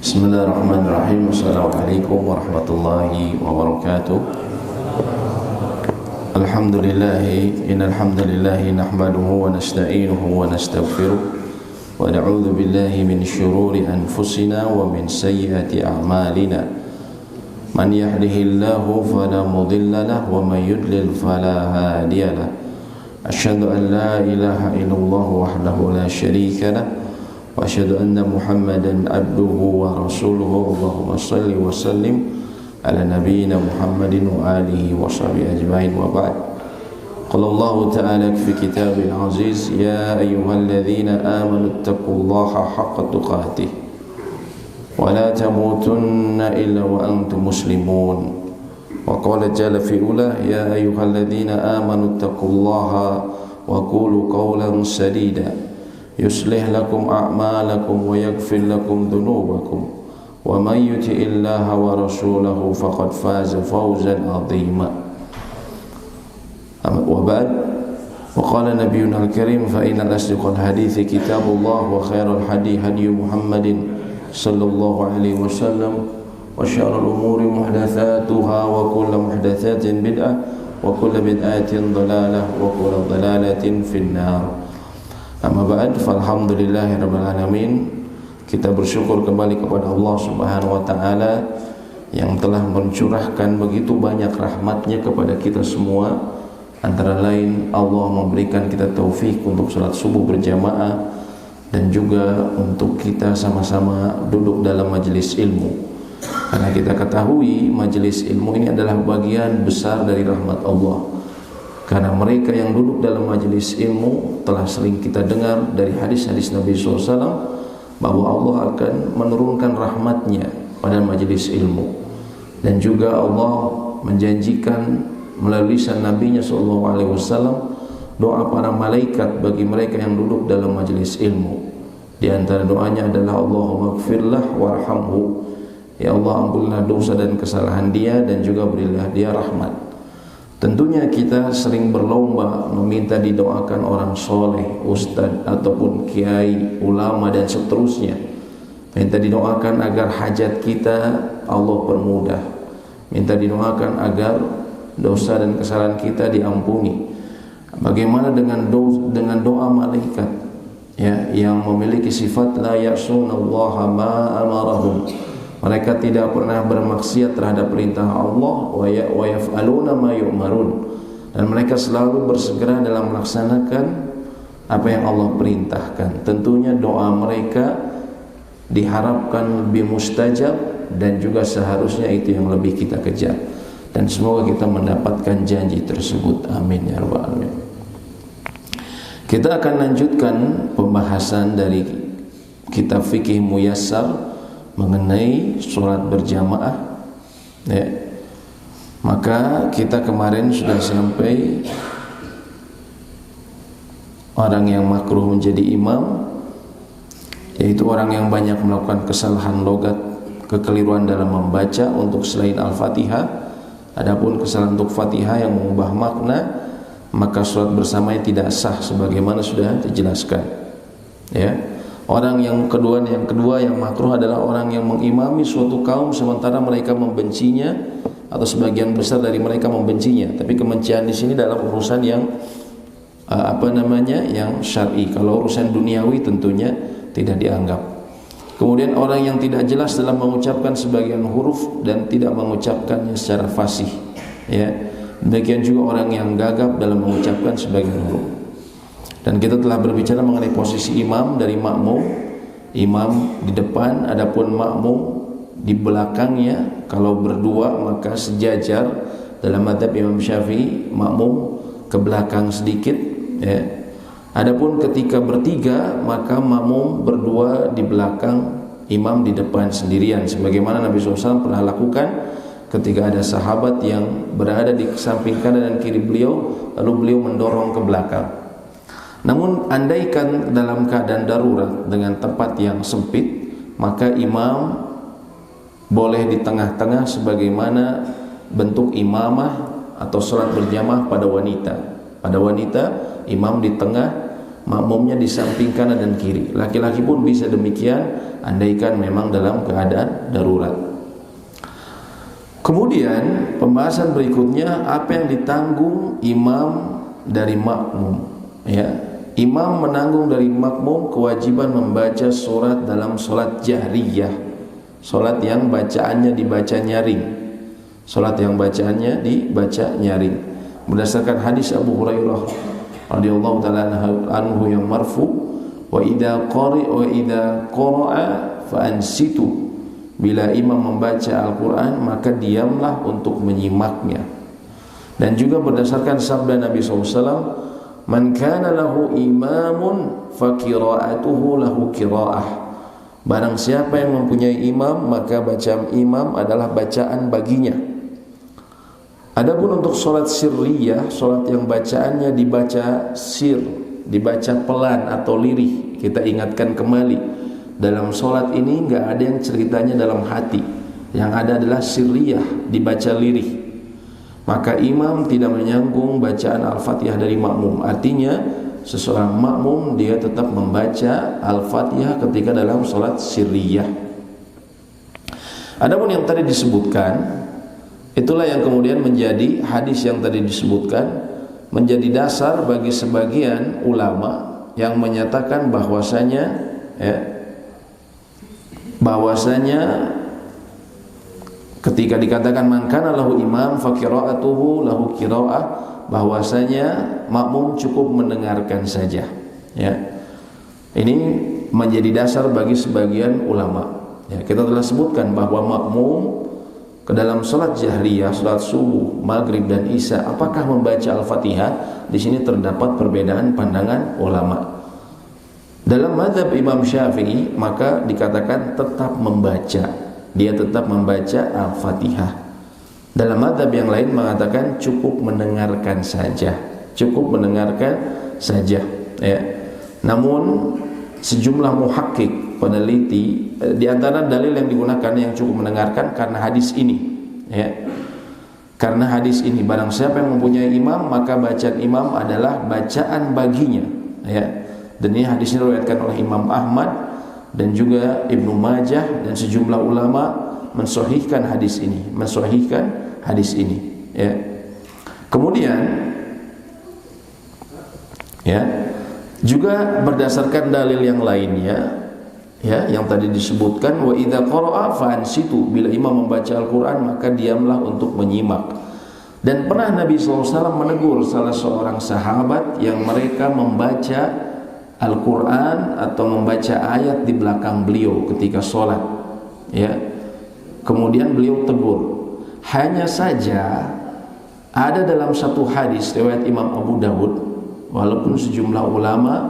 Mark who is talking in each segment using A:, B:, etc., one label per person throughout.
A: Bismillahirrahmanirrahim. Assalamualaikum warahmatullahi wabarakatuh. Innal hamdalillahi nahmaduhu wa nasta'inuhu wa nastaghfiruh wa na'udzu billahi min shururi anfusina wa min sayyiati a'malina. Man yahdihillahu fala mudilla lahu wa man yudlil fala hadiya lahu. Asyhadu an la ilaha illallah wahdahu la syarika lahu wa asyhadu anna Muhammadan abduhu wa rasuluhu. Allahumma shalli wa sallim ala nabiyyina Muhammadin wa alihi wa sahbihi ajma'in wa ba'd. Qala Allah ta'ala fi kitabil aziz, ya ayyuhalladzina amanu taqullaha haqqa tuqatih wa la tamutunna illa wa antum muslimun. Wa qala jalla fi ula, ya ayyuhalladzina amanu taqullaha wa qulu qawlan sadida yuslih lakum a'malakum wa yaghfir lakum dhunubakum wa may yuti'illaha wa rasulahu faqad faza fawzan 'azima. Wa ba'd. Wa qala nabiyyuna al-karim, fa innal asdiqal hadithi kitabullah wa khairal hadi hadi Muhammadin sallallahu alaihi wasallam wa syarrul umuri muhdatsatuha wa kullu muhdatsatin bid'ah wa kullu bid'atin dhalalah wa kullu dhalalatin finnar. Amma ba'd, falhamdulillahirabbil alamin. Kita bersyukur kembali kepada Allah Subhanahu wa taala yang telah mencurahkan begitu banyak rahmatnya kepada kita semua. Antara lain, Allah memberikan kita taufik untuk salat subuh berjamaah dan juga untuk kita sama-sama duduk dalam majelis ilmu. Karena kita ketahui majelis ilmu ini adalah bagian besar dari rahmat Allah. Karena mereka yang duduk dalam majelis ilmu telah sering kita dengar dari hadis-hadis Nabi SAW bahwa Allah akan menurunkan rahmatnya pada majelis ilmu. Dan juga Allah menjanjikan melalui lisan Nabi-Nya SAW doa para malaikat bagi mereka yang duduk dalam majelis ilmu. Di antara doanya adalah Allahumma gfirlah warhamhu, ya Allah ampunilah dosa dan kesalahan dia dan juga berilah dia rahmat. Tentunya kita sering berlomba meminta didoakan orang soleh, ustadz ataupun kiai, ulama dan seterusnya. Minta didoakan agar hajat kita Allah permudah. Minta didoakan agar dosa dan kesalahan kita diampuni. Bagaimana dengan doa malaikat ya, yang memiliki sifat la ya'sunallaha ma amarahum. Mereka tidak pernah bermaksiat terhadap perintah Allah wa yaf'aluna ma yu'marun, dan mereka selalu bersegera dalam melaksanakan apa yang Allah perintahkan. Tentunya doa mereka diharapkan lebih mustajab dan juga seharusnya itu yang lebih kita kejar. Dan semoga kita mendapatkan janji tersebut. Amin ya rabbal alamin. Kita akan lanjutkan pembahasan dari kitab Fikih Muyassar mengenai sholat berjamaah ya. Maka kita kemarin sudah sampai orang yang makruh menjadi imam, yaitu orang yang banyak melakukan kesalahan logat, kekeliruan dalam membaca untuk selain Al-Fatihah. Adapun kesalahan untuk Fatihah yang mengubah makna, maka sholat bersamanya tidak sah sebagaimana sudah dijelaskan ya. Orang yang kedua yang makruh adalah orang yang mengimami suatu kaum sementara mereka membencinya atau sebagian besar dari mereka membencinya. Tapi kebencian di sini dalam urusan yang yang syar'i. Kalau urusan duniawi tentunya tidak dianggap. Kemudian orang yang tidak jelas dalam mengucapkan sebagian huruf dan tidak mengucapkannya secara fasih ya. Demikian juga orang yang gagap dalam mengucapkan sebagian huruf. Dan kita telah berbicara mengenai posisi imam dari makmum. Imam di depan, adapun makmum di belakangnya. Kalau berdua maka sejajar. Dalam mazhab Imam Syafi'i, makmum ke belakang sedikit ya. Adapun ketika bertiga, maka makmum berdua di belakang, imam di depan sendirian, sebagaimana Nabi SAW pernah lakukan ketika ada sahabat yang berada di samping kanan dan kiri beliau, lalu beliau mendorong ke belakang. Namun andaikan dalam keadaan darurat dengan tempat yang sempit, maka imam boleh di tengah-tengah sebagaimana bentuk imamah atau sholat berjamaah pada wanita. Pada wanita imam di tengah makmumnya di samping kanan dan kiri. Laki-laki pun bisa demikian andaikan memang dalam keadaan darurat. Kemudian pembahasan berikutnya, apa yang ditanggung imam dari makmum, ya. Imam menanggung dari makmum kewajiban membaca surat dalam solat jahriyah, solat yang bacaannya dibaca nyaring, solat yang bacaannya dibaca nyaring, berdasarkan hadis Abu Hurairah radhiyallahu taala anhu yang marfu, wa idza qara'a fa ansitu, bila imam membaca Al-Quran maka diamlah untuk menyimaknya. Dan juga berdasarkan sabda Nabi SAW, man kana lahu imamun fa qira'atuhu lahu qira'ah, barang siapa yang mempunyai imam maka bacaan imam adalah bacaan baginya. Adapun untuk solat sirriyah, solat yang bacaannya dibaca sir, dibaca pelan atau lirih, kita ingatkan kembali, dalam solat ini nggak ada yang ceritanya dalam hati, yang ada adalah sirriyah, dibaca lirih. Maka imam tidak menyanggung bacaan Al-Fatihah dari makmum. Artinya seseorang makmum dia tetap membaca Al-Fatihah ketika dalam solat sirriyah. Adapun yang tadi disebutkan, itulah yang kemudian menjadi hadis yang tadi disebutkan, menjadi dasar bagi sebagian ulama yang menyatakan bahwasanya, ya, bahwasanya ketika dikatakan man kana lahu imam fa qira'atuhu lahu qira'ah, bahwasanya makmum cukup mendengarkan saja, ya. Ini menjadi dasar bagi sebagian ulama, ya. Kita telah sebutkan bahwa makmum ke dalam salat jahriyah, salat subuh, maghrib dan isya, apakah membaca Al-Fatihah? Di sini terdapat perbedaan pandangan ulama. Dalam mazhab Imam Syafi'i maka dikatakan tetap membaca, dia tetap membaca Al-Fatihah. Dalam mazhab yang lain mengatakan cukup mendengarkan saja, cukup mendengarkan saja, ya. Namun sejumlah muhakkik, peneliti, di antara dalil yang digunakan yang cukup mendengarkan karena hadis ini, ya. Karena hadis ini, barang siapa yang mempunyai imam maka bacaan imam adalah bacaan baginya, ya. Dan ini hadisnya diriwayatkan oleh Imam Ahmad dan juga Ibnu Majah, dan sejumlah ulama mensahihkan hadis ini, ya. Kemudian, ya, juga berdasarkan dalil yang lainnya, ya, yang tadi disebutkan, wa idza qara'a fa ansitu, bila imam membaca Al-Qur'an maka diamlah untuk menyimak. Dan pernah Nabi SAW menegur salah seorang sahabat yang mereka membaca Al-Quran atau membaca ayat di belakang beliau ketika sholat, ya. Kemudian beliau tegur. Hanya saja ada dalam satu hadis riwayat Imam Abu Dawud, walaupun sejumlah ulama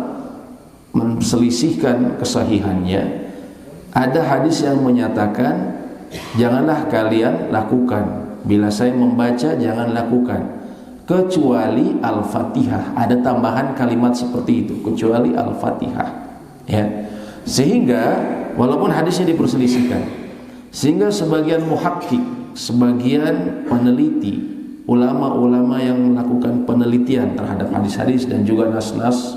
A: menselisihkan kesahihannya, ada hadis yang menyatakan janganlah kalian lakukan, bila saya membaca jangan lakukan, kecuali Al-Fatihah. Ada tambahan kalimat seperti itu, kecuali Al-Fatihah, ya. Sehingga walaupun hadisnya diperselisihkan, sehingga sebagian muhakkik, sebagian peneliti, ulama-ulama yang melakukan penelitian terhadap hadis-hadis dan juga nas-nas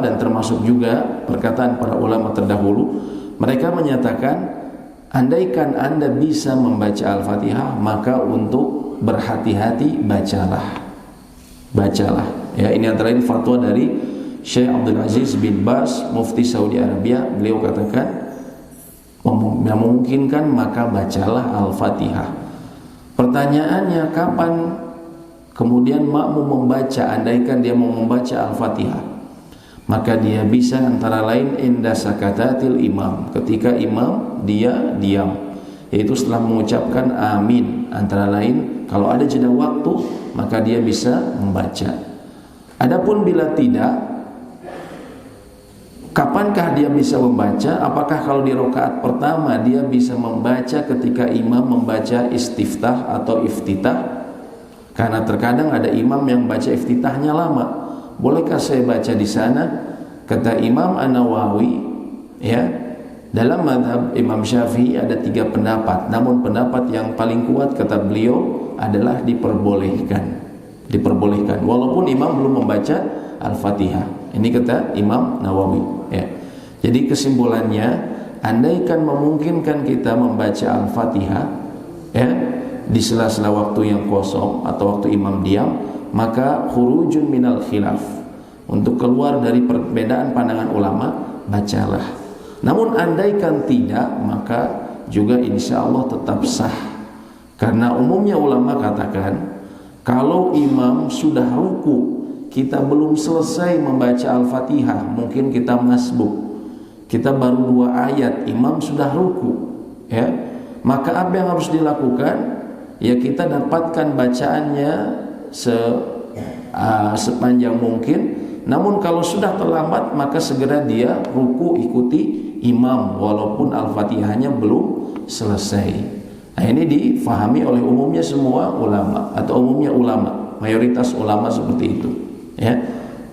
A: dan termasuk juga perkataan para ulama terdahulu, mereka menyatakan andaikan Anda bisa membaca Al-Fatihah maka untuk berhati-hati bacalah, ya. Ini antara lain fatwa dari Syekh Abdul Aziz bin Baz, mufti Saudi Arabia. Beliau katakan yang memungkinkan maka bacalah Al-Fatihah. Pertanyaannya, kapan kemudian makmum membaca? Andaikan dia mau membaca Al-Fatihah, maka dia bisa antara lain inda sakatatil imam, ketika imam dia diam, yaitu setelah mengucapkan amin. Antara lain kalau ada jeda waktu maka dia bisa membaca. Adapun bila tidak, kapankah dia bisa membaca? Apakah kalau di rakaat pertama dia bisa membaca ketika imam membaca istiftah atau iftitah? Karena terkadang ada imam yang baca iftitahnya lama. Bolehkah saya baca di sana? Kata Imam An-Nawawi, ya, dalam mazhab Imam Syafi'i ada 3 pendapat. Namun pendapat yang paling kuat kata beliau adalah diperbolehkan. Walaupun imam belum membaca Al-Fatihah. Ini kata Imam Nawawi, ya. Jadi kesimpulannya, andaikan memungkinkan kita membaca Al-Fatihah, ya, di sela-sela waktu yang kosong atau waktu imam diam, maka khurujun minal khilaf, untuk keluar dari perbedaan pandangan ulama, bacalah. Namun andaikan tidak, maka juga insya Allah tetap sah. Karena umumnya ulama katakan, kalau imam sudah ruku, kita belum selesai membaca Al-Fatihah, mungkin kita masbuk, kita baru 2 ayat, imam sudah ruku, ya, maka apa yang harus dilakukan? Ya, kita dapatkan bacaannya sepanjang mungkin. Namun kalau sudah terlambat, maka segera dia ruku ikuti imam walaupun Al-Fatihahnya belum selesai. Nah, ini difahami oleh umumnya semua ulama, atau umumnya ulama, mayoritas ulama seperti itu, ya.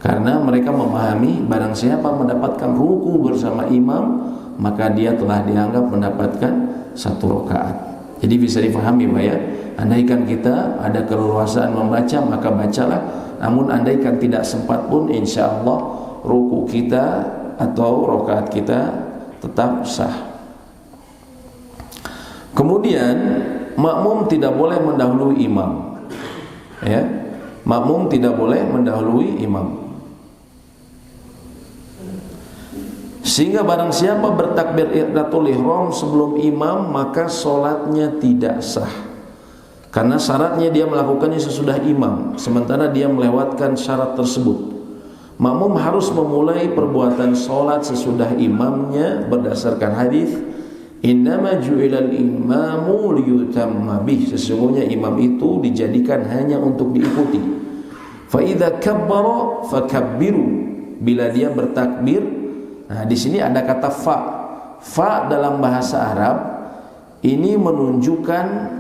A: Karena mereka memahami barang siapa mendapatkan ruku bersama imam, maka dia telah dianggap mendapatkan 1 rakaat. Jadi bisa difahami, Pak, ya. Andaikan kita ada keleluasaan membaca, maka bacalah. Namun andaikan tidak sempat pun, insya Allah ruku kita atau rakaat kita tetap sah. Kemudian makmum tidak boleh mendahului imam, ya. Makmum tidak boleh mendahului imam. Sehingga barang siapa bertakbiratul ihram sebelum imam, maka solatnya tidak sah. Karena syaratnya dia melakukannya sesudah imam, sementara dia melewatkan syarat tersebut. Makmum harus memulai perbuatan solat sesudah imamnya berdasarkan hadis, innama ju'ilal imamu liyutamma bih. Sesungguhnya imam itu dijadikan hanya untuk diikuti. Fa idza kabbara fakabbiru. Bila dia bertakbir, nah di sini ada kata fa. Fa dalam bahasa Arab ini menunjukkan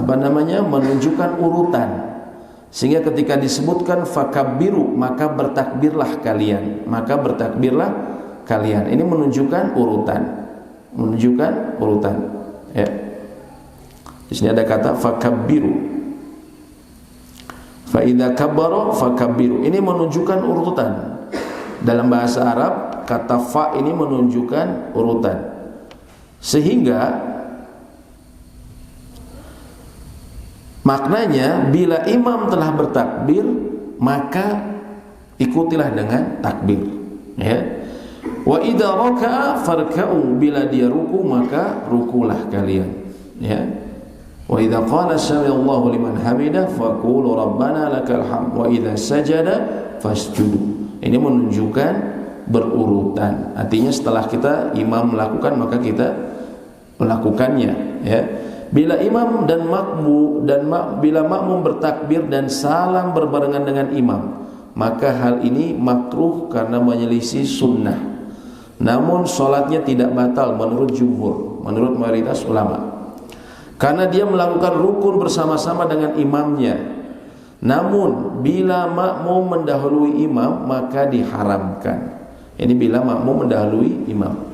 A: menunjukkan urutan. Sehingga ketika disebutkan fakabbiru, maka bertakbirlah kalian, ini menunjukkan urutan, ya. Di sini ada kata fakabbiru, fa idza kabbara fakabbiru, ini menunjukkan urutan. Dalam bahasa Arab kata fa ini menunjukkan urutan. Sehingga maknanya bila imam telah bertakbir, maka ikutilah dengan takbir, ya. Wa idza raka'a farka'u, bila dia ruku maka rukulah kalian, ya. Wa idza qala sami'allahu liman hamidah faqulu rabbana lakal hamd wa idza sajada fasjudu. Ini menunjukkan berurutan. Artinya setelah kita imam melakukan, maka kita melakukannya, ya. Bila imam dan bila makmum bertakbir dan salam berbarengan dengan imam, maka hal ini makruh karena menyelisih sunnah. Namun solatnya tidak batal menurut jumhur, menurut mayoritas ulama, karena dia melakukan rukun bersama-sama dengan imamnya. Namun bila makmum mendahului imam, maka diharamkan. Ini bila makmum mendahului imam,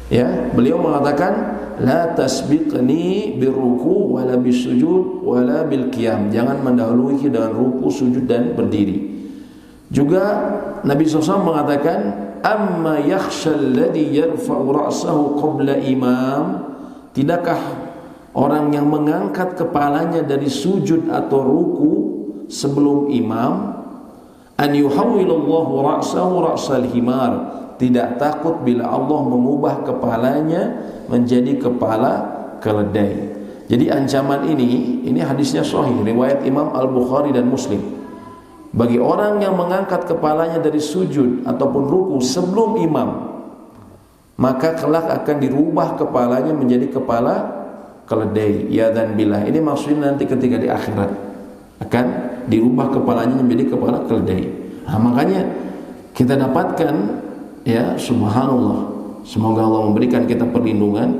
A: ya. Beliau mengatakan, la tasbiqni birruku wala bisujud wala bilqiyam. Jangan mendahului dengan ruku, sujud dan berdiri. Juga Nabi SAW mengatakan, amma yakhsha alladhi yarfa'u ra'sahu qabla imam. Tidakkah orang yang mengangkat kepalanya dari sujud atau ruku sebelum imam, an yuhawwilallahu ra'sahu ra'sal himar, tidak takut bila Allah mengubah kepalanya menjadi kepala keledai. Jadi ancaman ini hadisnya sahih, riwayat Imam Al-Bukhari dan Muslim. Bagi orang yang mengangkat kepalanya dari sujud ataupun ruku sebelum imam, maka kelak akan dirubah kepalanya menjadi kepala keledai. Ya dan billah, ini maksudnya nanti ketika di akhirat akan dirubah kepalanya menjadi kepala keledai. Nah, makanya kita dapatkan, ya, subhanallah, semoga Allah memberikan kita perlindungan.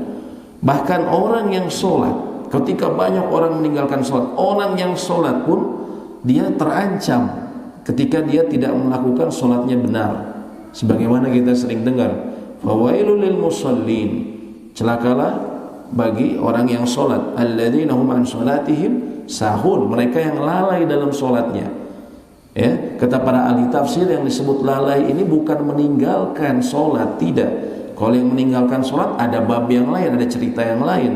A: Bahkan orang yang sholat, ketika banyak orang meninggalkan sholat, orang yang sholat pun dia terancam ketika dia tidak melakukan sholatnya benar. Sebagaimana kita sering dengar, fawailul lil musallin, celakalah bagi orang yang sholat, alladzina hum an sholatihim sahun, mereka yang lalai dalam sholatnya. Ya, kata para ahli tafsir yang disebut lalai ini bukan meninggalkan sholat, tidak. Kalau yang meninggalkan sholat ada bab yang lain, ada cerita yang lain,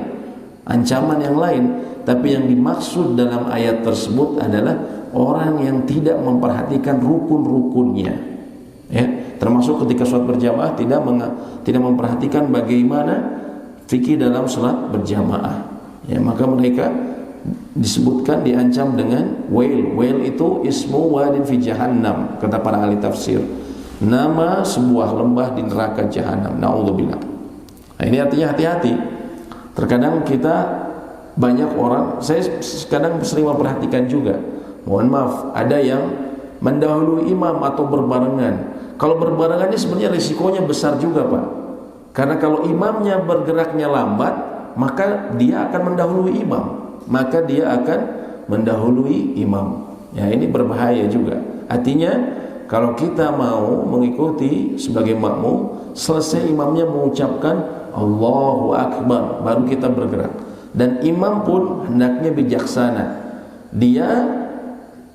A: ancaman yang lain. Tapi yang dimaksud dalam ayat tersebut adalah orang yang tidak memperhatikan rukun-rukunnya. Ya, termasuk ketika sholat berjamaah tidak memperhatikan bagaimana fikih dalam sholat berjamaah. Ya, maka mereka disebutkan diancam dengan wail. Wail itu ismu wadin fi jahannam, kata para ahli tafsir, nama sebuah lembah di neraka jahanam. Na'udzubillah. Nah, ini artinya hati-hati. Terkadang kita banyak orang, saya kadang sering memperhatikan juga, mohon maaf, ada yang mendahului imam atau berbarengan. Kalau berbarengan ini sebenarnya risikonya besar juga, Pak. Karena kalau imamnya bergeraknya lambat, maka dia akan mendahului imam. Ya, ini berbahaya juga. Artinya kalau kita mau mengikuti sebagai makmum, selesai imamnya mengucapkan Allahu Akbar, baru kita bergerak. Dan imam pun hendaknya bijaksana. Dia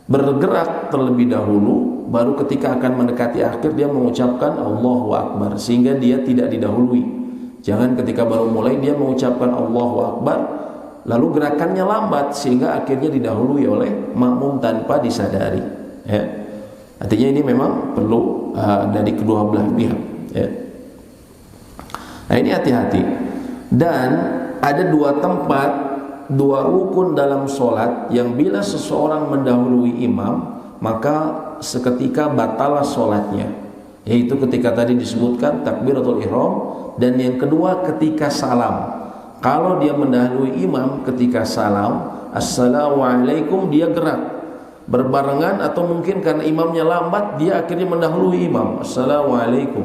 A: bergerak terlebih dahulu, baru ketika akan mendekati akhir dia mengucapkan Allahu Akbar, sehingga dia tidak didahului. Jangan ketika baru mulai dia mengucapkan Allahu Akbar, lalu gerakannya lambat sehingga akhirnya didahului oleh makmum tanpa disadari. Ya. Artinya ini memang perlu dari kedua belah pihak. Ya. Nah, ini hati-hati. Dan ada dua tempat, dua rukun dalam sholat yang bila seseorang mendahului imam maka seketika batalah sholatnya. Yaitu ketika tadi disebutkan takbiratul ihram, dan yang kedua ketika salam. Kalau dia mendahului imam ketika salam, assalamualaikum, dia gerak berbarengan, atau mungkin karena imamnya lambat dia akhirnya mendahului imam, assalamualaikum,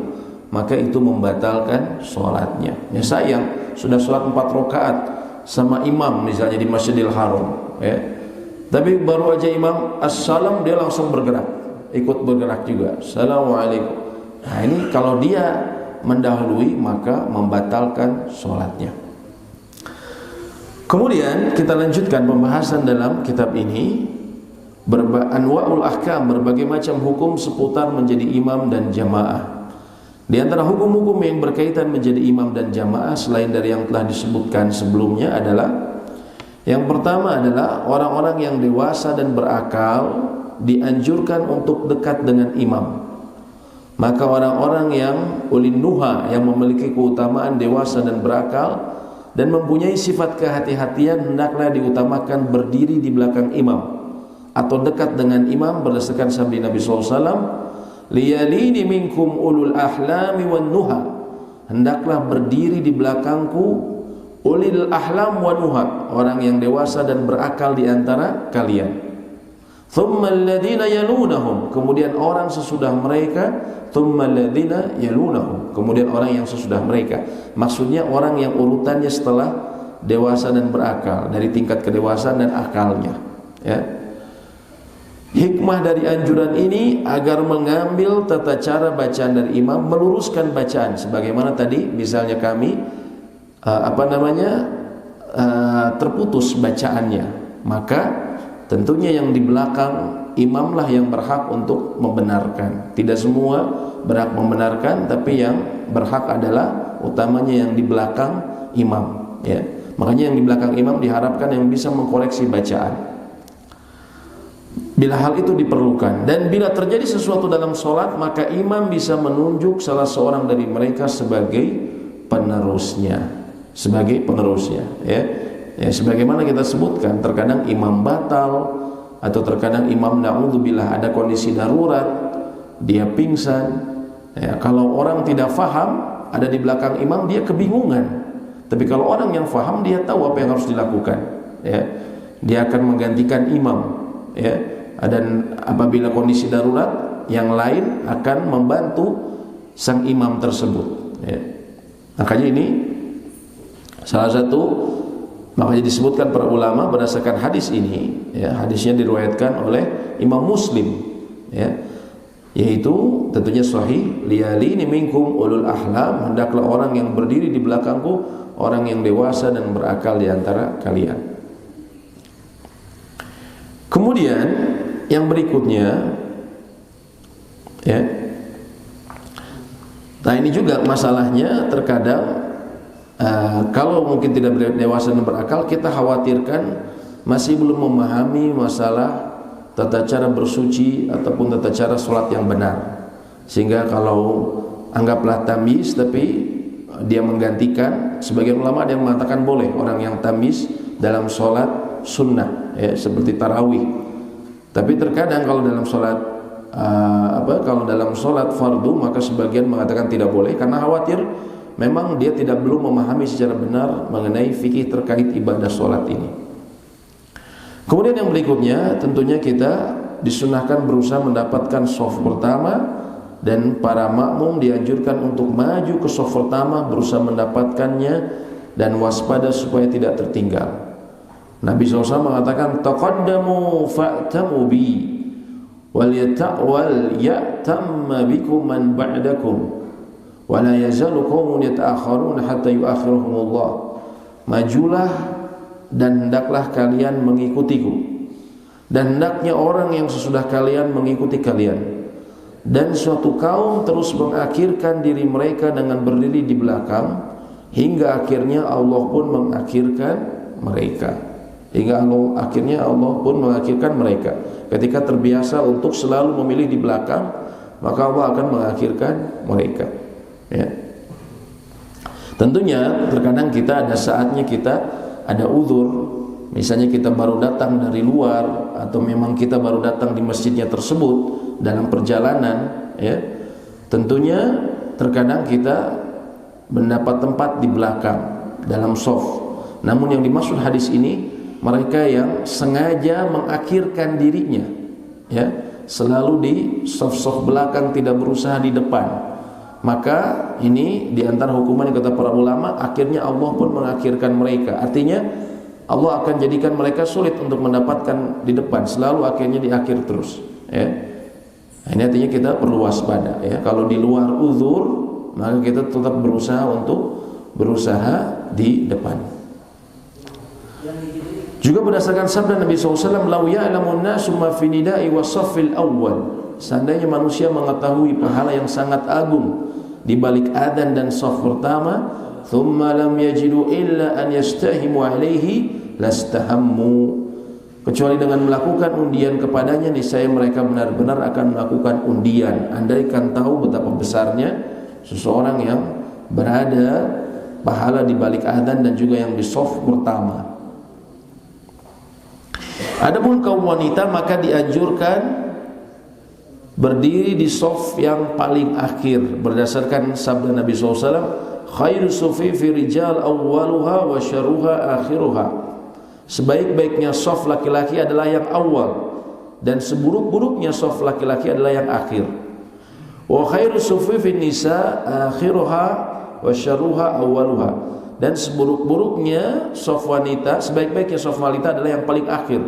A: maka itu membatalkan sholatnya. Ya, sayang, sudah sholat 4 rakaat sama imam misalnya di Masjidil Haram, ya, tapi baru aja imam assalam dia langsung bergerak, ikut bergerak juga, assalamualaikum. Nah, ini kalau dia mendahului maka membatalkan sholatnya. Kemudian kita lanjutkan pembahasan dalam kitab ini, anwa'ul ahkam, berbagai macam hukum seputar menjadi imam dan jamaah. Di antara hukum-hukum yang berkaitan menjadi imam dan jamaah selain dari yang telah disebutkan sebelumnya adalah, yang pertama adalah orang-orang yang dewasa dan berakal dianjurkan untuk dekat dengan imam. Maka orang-orang yang ulin nuha, yang memiliki keutamaan dewasa dan berakal dan mempunyai sifat kehati-hatian, hendaklah diutamakan berdiri di belakang imam atau dekat dengan imam berdasarkan sabda Nabi SAW, liyalini minkum ulul ahlami wan nuha, hendaklah berdiri di belakangku ulil ahlam wan nuha, orang yang dewasa dan berakal di antara kalian. Thumma alladhina yalunahum, kemudian orang sesudah mereka, thumma alladhina yalunahum, kemudian orang yang sesudah mereka. Maksudnya orang yang urutannya setelah dewasa dan berakal, dari tingkat kedewasaan dan akalnya. Ya. Hikmah dari anjuran ini agar mengambil tata cara bacaan dari imam, meluruskan bacaan. Sebagaimana tadi misalnya kami terputus bacaannya, maka tentunya yang di belakang imamlah yang berhak untuk membenarkan. Tidak semua berhak membenarkan, tapi yang berhak adalah utamanya yang di belakang imam. Ya. Makanya yang di belakang imam diharapkan yang bisa mengkoreksi bacaan bila hal itu diperlukan. Dan bila terjadi sesuatu dalam sholat, maka imam bisa menunjuk salah seorang dari mereka sebagai penerusnya. Ya. Ya, sebagaimana kita sebutkan, terkadang imam batal, atau terkadang imam na'udzubillah ada kondisi darurat, dia pingsan. Ya, kalau orang tidak faham, ada di belakang imam, dia kebingungan. Tapi kalau orang yang faham, dia tahu apa yang harus dilakukan. Ya, dia akan menggantikan imam. Ya, dan apabila kondisi darurat, yang lain akan membantu sang imam tersebut. Ya. Makanya ini salah satu, makanya disebutkan para ulama berdasarkan hadis ini, ya, hadisnya diriwayatkan oleh Imam Muslim, ya, yaitu tentunya sahih, liyalini minkum ulul ahlam, hendaklah orang yang berdiri di belakangku orang yang dewasa dan berakal di antara kalian. Kemudian yang berikutnya, Ya. Nah ini juga masalahnya terkadang kalau mungkin tidak dewasa dan berakal, kita khawatirkan masih belum memahami masalah tata cara bersuci ataupun tata cara sholat yang benar, sehingga kalau anggaplah tamyiz tapi dia menggantikan, sebagian ulama ada yang mengatakan boleh orang yang tamyiz dalam sholat sunnah, ya, seperti tarawih. Tapi terkadang kalau dalam sholat kalau dalam sholat fardu, maka sebagian mengatakan tidak boleh karena khawatir memang dia belum memahami secara benar mengenai fikih terkait ibadah sholat ini. Kemudian yang berikutnya, tentunya kita disunahkan berusaha mendapatkan shaf pertama, dan para makmum dianjurkan untuk maju ke shaf pertama, berusaha mendapatkannya dan waspada supaya tidak tertinggal. Nabi SAW mengatakan, taqaddamu fa'tamu bi wal ya'tamma bikum man ba'dakum wa la yazalu qaumun yata'akhiruna hatta yu'akhirahumullah. Majulah dan hendaklah kalian mengikutiku, dan hendaknya orang yang sesudah kalian mengikuti kalian, dan suatu kaum terus mengakhirkan diri mereka dengan berdiri di belakang hingga akhirnya Allah pun mengakhirkan mereka. Akhirnya Allah pun mengakhirkan mereka. Ketika terbiasa untuk selalu memilih di belakang, maka Allah akan mengakhirkan mereka. Ya. Tentunya terkadang kita ada saatnya kita ada uzur, misalnya kita baru datang dari luar atau memang kita baru datang di masjidnya tersebut dalam perjalanan, ya. Tentunya terkadang kita mendapat tempat di belakang dalam shaf. Namun yang dimaksud hadis ini mereka yang sengaja mengakhirkan dirinya, ya, selalu di shaf-shaf belakang, tidak berusaha di depan. Maka ini diantara hukuman yang kata para ulama, akhirnya Allah pun mengakhirkan mereka. Artinya Allah akan jadikan mereka sulit untuk mendapatkan di depan, selalu akhirnya di akhir terus, ya. Nah, ini artinya kita perlu waspada, ya. Kalau di luar uzur, maka kita tetap berusaha di depan. Juga berdasarkan sabda Nabi SAW, "Lau ya'lamun nasu ma fi nida'i wa shaffil awwal." Seandainya manusia mengetahui pahala yang sangat agung di balik adzan dan shaf pertama, "Tsumma lam yajidu illa an yastahimu alaihi lastahammu." Kecuali dengan melakukan undian kepadanya, niscaya mereka benar-benar akan melakukan undian. Andaikan tahu betapa besarnya seseorang yang berada pahala di balik adzan dan juga yang di shaf pertama. Adapun kaum wanita maka dianjurkan berdiri di shaf yang paling akhir berdasarkan sabda Nabi SAW, khairu sufifi rijal awwaluha wa syarruha akhiruha. Sebaik-baiknya shaf laki-laki adalah yang awal, dan seburuk-buruknya shaf laki-laki adalah yang akhir. Wa khairu sufifi nisa akhiruha wa syarruha awwaluha. Dan seburuk-buruknya shaf wanita, sebaik-baiknya shaf wanita adalah yang paling akhir,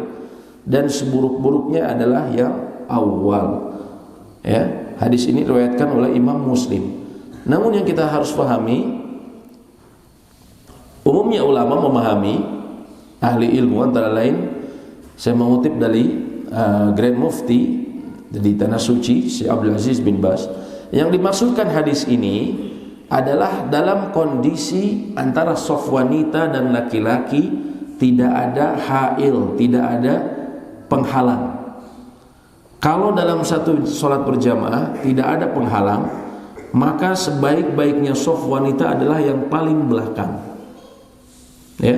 A: dan seburuk-buruknya adalah yang awal. Ya, hadis ini diriwayatkan oleh Imam Muslim. Namun yang kita harus pahami, umumnya ulama memahami, ahli ilmu antara lain, saya mengutip dari Grand Mufti di Tanah Suci, Syekh Abdul Aziz bin Baz, yang dimaksudkan hadis ini adalah dalam kondisi antara shaf wanita dan laki-laki tidak ada hail, tidak ada penghalang. Kalau dalam satu sholat berjamaah tidak ada penghalang, maka sebaik-baiknya shaf wanita adalah yang paling belakang, ya.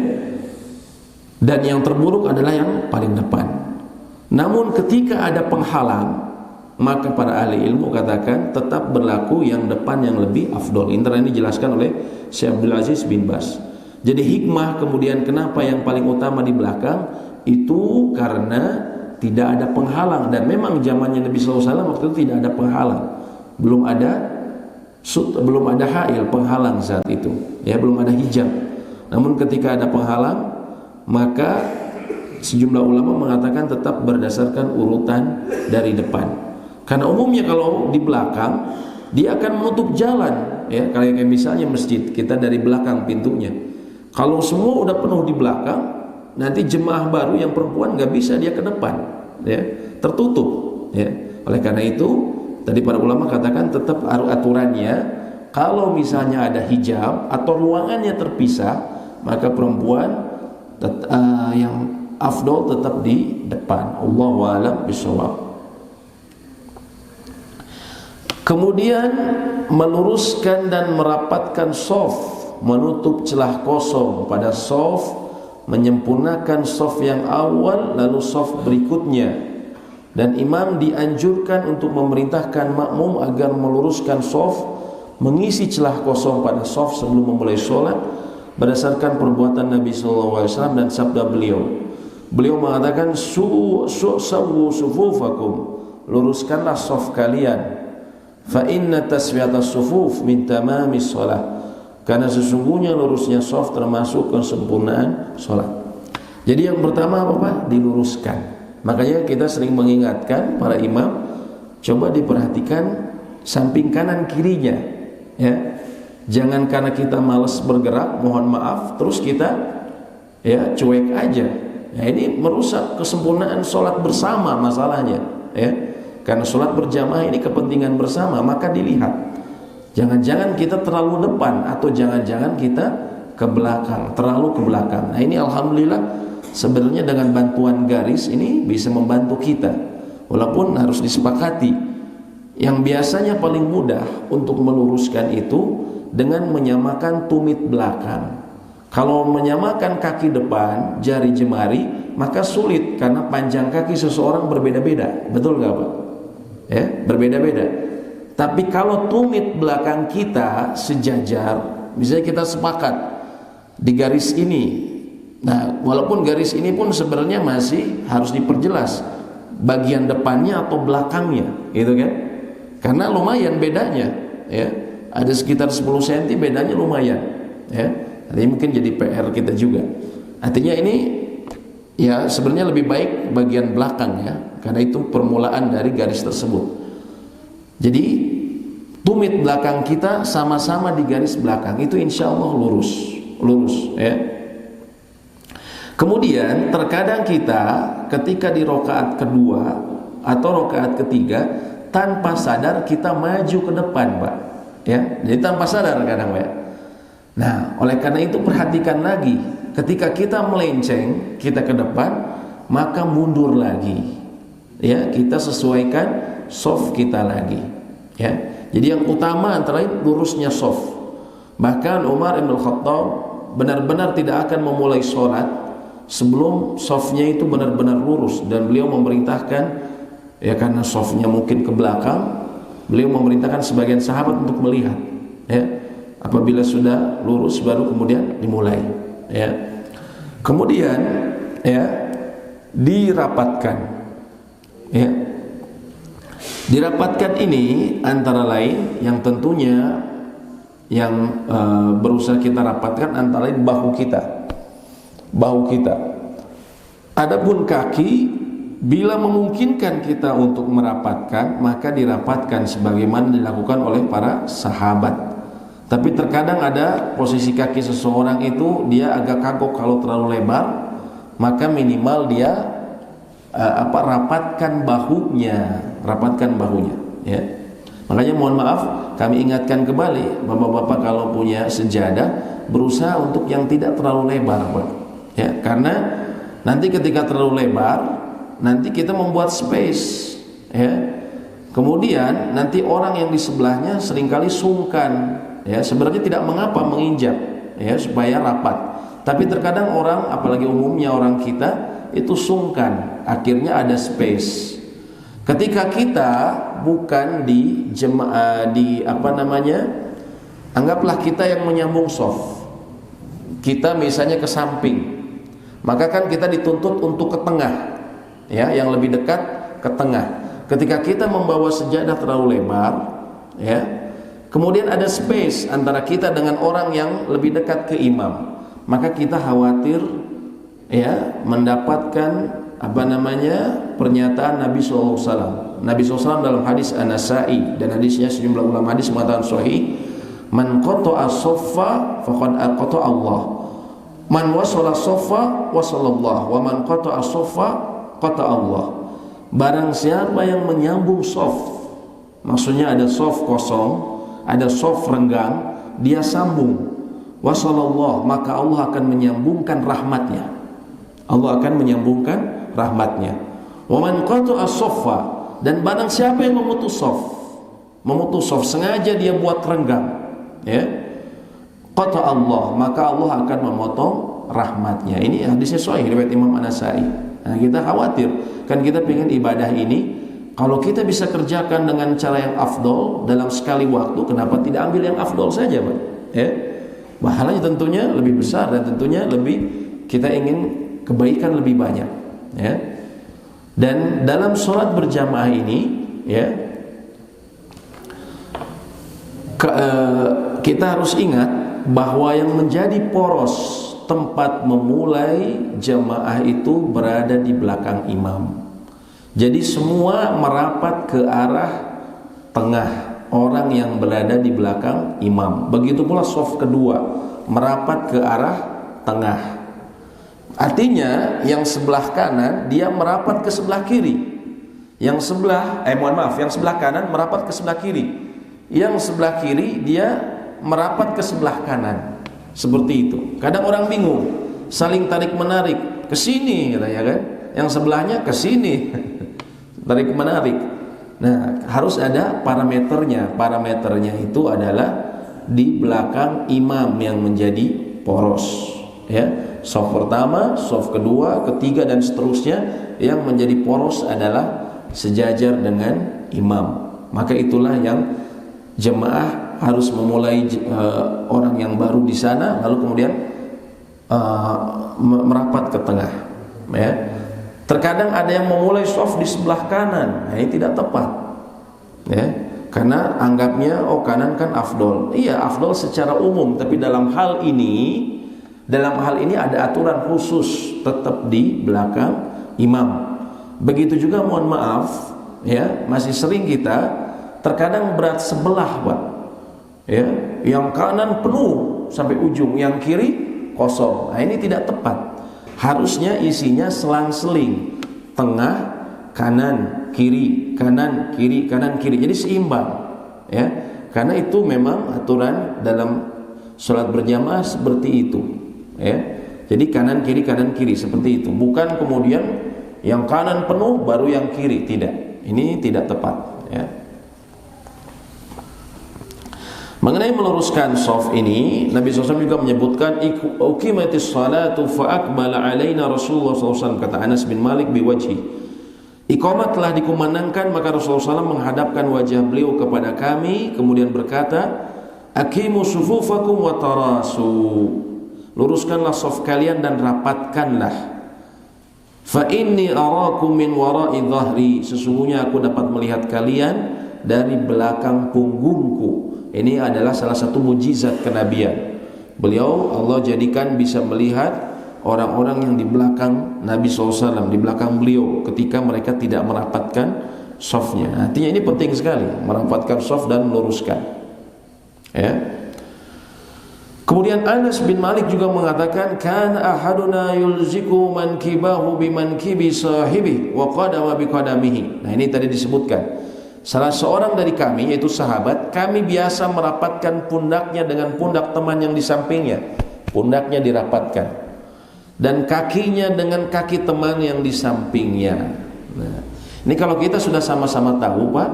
A: Dan yang terburuk adalah yang paling depan. Namun ketika ada penghalang, maka para ahli ilmu katakan tetap berlaku yang depan yang lebih afdol. Ini dijelaskan oleh Syekh Abdul Aziz bin Baz. Jadi hikmah kemudian kenapa yang paling utama di belakang itu karena tidak ada penghalang, dan memang zamannya Nabi SAW waktu itu tidak ada penghalang, belum ada hail, penghalang saat itu, ya, belum ada hijab. Namun ketika ada penghalang, maka sejumlah ulama mengatakan tetap berdasarkan urutan dari depan. Karena umumnya kalau di belakang dia akan menutup jalan, ya, kayak misalnya masjid, kita dari belakang pintunya. Kalau semua udah penuh di belakang, nanti jemaah baru yang perempuan nggak bisa dia ke depan, ya, tertutup, ya. Oleh karena itu Tadi para ulama katakan tetap aturannya, kalau misalnya ada hijab atau ruangannya terpisah, maka perempuan yang afdol tetap di depan. Allahu a'lam bishawab. Kemudian meluruskan dan merapatkan shaf, menutup celah kosong pada shaf, menyempurnakan shaf yang awal lalu shaf berikutnya. Dan imam dianjurkan untuk memerintahkan makmum agar meluruskan shaf, mengisi celah kosong pada shaf sebelum memulai sholat, berdasarkan perbuatan Nabi SAW dan sabda beliau. Beliau mengatakan, sawu sufufakum, luruskanlah shaf kalian. Fa inna taswiyatas sufuf min tamamis shalah, karena sesungguhnya lurusnya shaf termasuk kesempurnaan salat. Jadi yang pertama apa Pak? Diluruskan. Makanya kita sering mengingatkan para imam, coba diperhatikan samping kanan kirinya, ya. Jangan karena kita malas bergerak, mohon maaf, terus kita ya cuek aja. Ya, ini merusak kesempurnaan salat bersama masalahnya, ya. Karena sholat berjamaah ini kepentingan bersama, maka dilihat. Jangan-jangan kita terlalu depan, atau jangan-jangan kita ke belakang, terlalu ke belakang. Nah ini alhamdulillah sebenarnya dengan bantuan garis ini bisa membantu kita. Walaupun harus disepakati, yang biasanya paling mudah untuk meluruskan itu dengan menyamakan tumit belakang. Kalau menyamakan kaki depan, jari jemari, maka sulit karena panjang kaki seseorang berbeda-beda. Betul gak Pak? Ya, berbeda-beda. Tapi kalau tumit belakang kita sejajar, misalnya kita sepakat di garis ini. Nah, walaupun garis ini pun sebenarnya masih harus diperjelas bagian depannya atau belakangnya, gitu kan? Karena lumayan bedanya, ya. Ada sekitar 10 cm bedanya lumayan, ya. Jadi mungkin jadi PR kita juga. Artinya ini ya sebenarnya lebih baik bagian belakang ya, karena itu permulaan dari garis tersebut. Jadi tumit belakang kita sama-sama di garis belakang, itu insya Allah lurus ya. Kemudian terkadang kita ketika di rakaat kedua atau rakaat ketiga tanpa sadar kita maju ke depan Pak, ya. Jadi tanpa sadar kadang Pak. Nah oleh karena itu perhatikan lagi, ketika kita melenceng kita ke depan, maka mundur lagi. Ya, kita sesuaikan shaf kita lagi. Ya. Jadi yang utama antara lain lurusnya shaf. Bahkan Umar bin Khattab benar-benar tidak akan memulai sholat sebelum shafnya itu benar-benar lurus, dan beliau memerintahkan, ya karena shafnya mungkin ke belakang, beliau memerintahkan sebagian sahabat untuk melihat. Ya. Apabila sudah lurus baru kemudian dimulai. Ya. Kemudian ya dirapatkan. Ya. Dirapatkan ini antara lain yang tentunya yang berusaha kita rapatkan antara lain bahu kita. Adapun kaki, bila memungkinkan kita untuk merapatkan, maka dirapatkan sebagaimana dilakukan oleh para sahabat. Tapi terkadang ada posisi kaki seseorang itu dia agak kagok kalau terlalu lebar, maka minimal dia rapatkan bahunya, ya. Makanya mohon maaf, kami ingatkan kembali bapak-bapak kalau punya sejadah berusaha untuk yang tidak terlalu lebar, Pak. Ya, karena nanti ketika terlalu lebar, nanti kita membuat space, ya. Kemudian nanti orang yang di sebelahnya seringkali sungkan, ya. Sebenarnya tidak mengapa menginjak, ya, supaya rapat. Tapi terkadang orang, apalagi umumnya orang kita itu sungkan, akhirnya ada space. Ketika kita bukan anggaplah kita yang menyambung shaf, kita misalnya ke samping, maka kan kita dituntut untuk ke tengah, ya, yang lebih dekat ke tengah. Ketika kita membawa sejadah terlalu lebar, ya, kemudian ada space antara kita dengan orang yang lebih dekat ke imam, maka kita khawatir, ya, mendapatkan pernyataan Nabi SAW. Nabi SAW dalam hadis An-Nasa'i dan hadisnya sejumlah ulama hadis mengatakan sahih, man qata'a shaffa faqad aqata Allah, man wasala shaffa wasallallah, wa man qata'a shaffa qata Allah. Barang siapa yang menyambung shaf, maksudnya ada soft kosong, ada soft renggang, dia sambung. Wasallallahu, maka Allah akan menyambungkan rahmatnya. Allah akan menyambungkan rahmatnya. Wa man qata'a as-saffa, dan barang siapa yang memutus soft sengaja dia buat renggang, ya, qata Allah, maka Allah akan memotong rahmatnya. Ini hadisnya sahih riwayat Imam An-Nasa'i. Nah, kita khawatir, kan kita pengen ibadah ini kalau kita bisa kerjakan dengan cara yang afdol dalam sekali waktu, kenapa tidak ambil yang afdol saja, Pak? Ya. Pahalanya tentunya lebih besar dan tentunya lebih, kita ingin kebaikan lebih banyak, ya. Dan dalam sholat berjamaah ini, ya, kita harus ingat bahwa yang menjadi poros tempat memulai jamaah itu berada di belakang imam. Jadi semua merapat ke arah tengah, orang yang berada di belakang imam. Begitu pula shaf kedua merapat ke arah tengah. Artinya yang sebelah kanan dia merapat ke sebelah kiri. Yang sebelah kanan merapat ke sebelah kiri. Yang sebelah kiri dia merapat ke sebelah kanan. Seperti itu. Kadang orang bingung, saling tarik menarik, ke sini katanya kan. Yang sebelahnya ke sini. Tarik menarik. Nah, harus ada parameternya. Parameternya itu adalah di belakang imam yang menjadi poros, ya. Shaf pertama, shaf kedua, ketiga dan seterusnya, yang menjadi poros adalah sejajar dengan imam. Maka itulah yang jemaah harus memulai, orang yang baru di sana lalu kemudian merapat ke tengah, ya. Terkadang ada yang memulai shaf di sebelah kanan. Nah, ini tidak tepat, ya. Karena anggapnya kanan kan afdol. Iya, afdol secara umum, tapi dalam hal ini ada aturan khusus, tetap di belakang imam. Begitu juga, mohon maaf, ya, masih sering kita terkadang berat sebelah, Pak. Ya, yang kanan penuh sampai ujung, yang kiri kosong. Nah, ini tidak tepat. Harusnya isinya selang-seling, tengah, kanan, kiri, kanan, kiri, kanan, kiri. Jadi seimbang, ya. Karena itu memang aturan dalam sholat berjamaah seperti itu, ya. Jadi kanan kiri seperti itu. Bukan kemudian yang kanan penuh baru yang kiri, tidak. Ini tidak tepat, ya. Mengenai meluruskan shaf ini, Nabi SAW juga menyebutkan uqimatis salatu fa aqbala alaina Rasulullah SAW, kata Anas bin Malik, biwajhi. Iqamat telah dikumandangkan, maka Rasulullah SAW menghadapkan wajah beliau kepada kami, kemudian berkata, aqimu sufufakum wa tarasu. Luruskanlah shaf kalian dan rapatkanlah. Fa inni arakum min wara'i dhahri. Sesungguhnya aku dapat melihat kalian dari belakang punggungku. Ini adalah salah satu mujizat kenabian. Beliau, Allah jadikan bisa melihat orang-orang yang di belakang Nabi SAW, di belakang beliau, ketika mereka tidak merapatkan shafnya. Artinya ini penting sekali, merapatkan shaf dan meluruskan, ya. Kemudian Anas bin Malik juga mengatakan, kana ahaduna yulziku mankibahu bimankibi sahibi wa qadama biqadamihi. Nah, ini tadi disebutkan, salah seorang dari kami, yaitu sahabat, kami biasa merapatkan pundaknya dengan pundak teman yang di sampingnya. Pundaknya dirapatkan, dan kakinya dengan kaki teman yang di sampingnya. Nah, ini kalau kita sudah sama-sama tahu, Pak,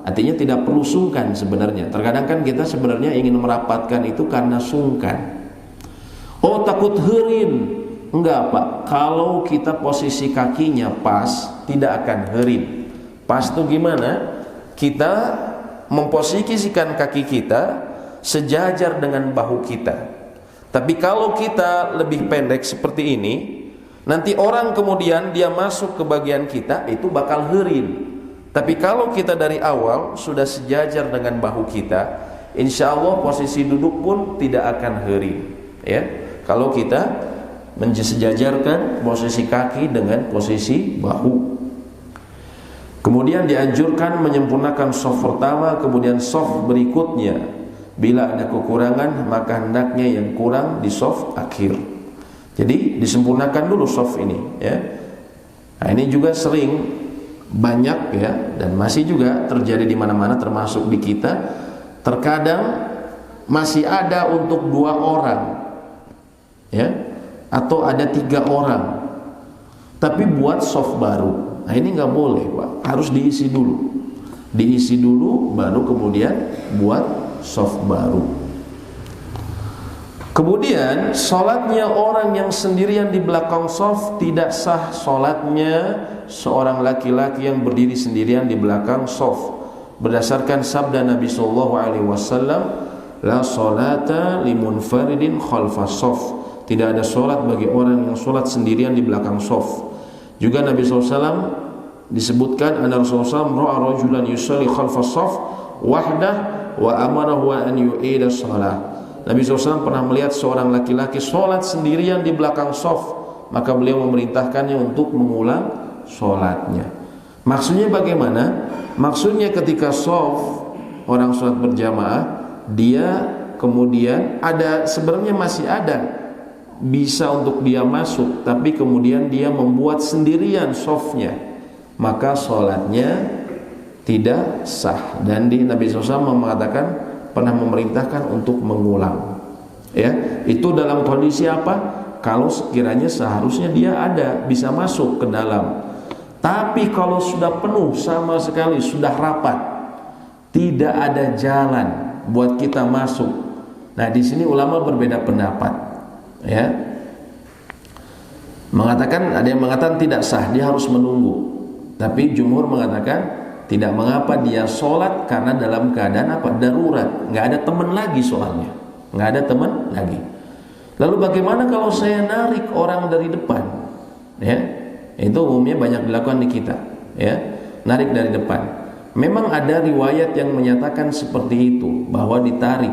A: artinya tidak perlu sungkan sebenarnya. Terkadang kan kita sebenarnya ingin merapatkan itu karena sungkan. Oh, takut herin. Enggak, Pak. Kalau kita posisi kakinya pas, tidak akan herin. Pas itu gimana? Kita memposisikan kaki kita sejajar dengan bahu kita. Tapi kalau kita lebih pendek seperti ini, nanti orang kemudian dia masuk ke bagian kita, itu bakal herin. Tapi kalau kita dari awal sudah sejajar dengan bahu kita, insya Allah posisi duduk pun tidak akan herin, ya. Kalau kita mensejajarkan posisi kaki dengan posisi bahu. Kemudian dianjurkan menyempurnakan shaf pertama, kemudian shaf berikutnya. Bila ada kekurangan, maka hendaknya yang kurang di shaf akhir. Jadi disempurnakan dulu shaf ini, ya. Nah, ini juga sering banyak ya, dan masih juga terjadi di mana-mana termasuk di kita. Terkadang masih ada untuk 2 orang ya, atau ada 3 orang, tapi buat soft baru. Nah ini nggak boleh Pak, harus diisi dulu baru kemudian buat soft baru. Kemudian sholatnya orang yang sendirian di belakang soft tidak sah sholatnya seorang laki-laki yang berdiri sendirian di belakang soft, berdasarkan sabda Nabi SAW, la sholata limunfaridin khalfas sof. Tidak ada sholat bagi orang yang sholat sendirian di belakang sof. Juga Nabi SAW disebutkan anna Rasulullah SAW ra'a rajulan yusalli khalfas sof wahdah wa amarahu an yu'ida shalah. Nabi SAW pernah melihat seorang laki-laki sholat sendirian di belakang sof, maka beliau memerintahkannya untuk mengulang sholatnya. Maksudnya bagaimana? Maksudnya ketika sof orang sholat berjamaah, dia kemudian ada, sebenarnya masih ada bisa untuk dia masuk, tapi kemudian dia membuat sendirian softnya, maka sholatnya tidak sah. Dan Nabi SAW mengatakan, pernah memerintahkan untuk mengulang ya. Itu dalam kondisi apa? Kalau sekiranya seharusnya dia ada bisa masuk ke dalam. Tapi kalau sudah penuh sama sekali, sudah rapat, tidak ada jalan buat kita masuk. Nah, di sini ulama berbeda pendapat, ya. Ada yang mengatakan tidak sah, dia harus menunggu. Tapi jumhur mengatakan tidak mengapa dia sholat karena dalam keadaan apa? Darurat, nggak ada teman lagi soalnya, nggak ada teman lagi. Lalu bagaimana kalau saya narik orang dari depan? Ya, itu umumnya banyak dilakukan di kita, ya, narik dari depan. Memang ada riwayat yang menyatakan seperti itu, bahwa ditarik.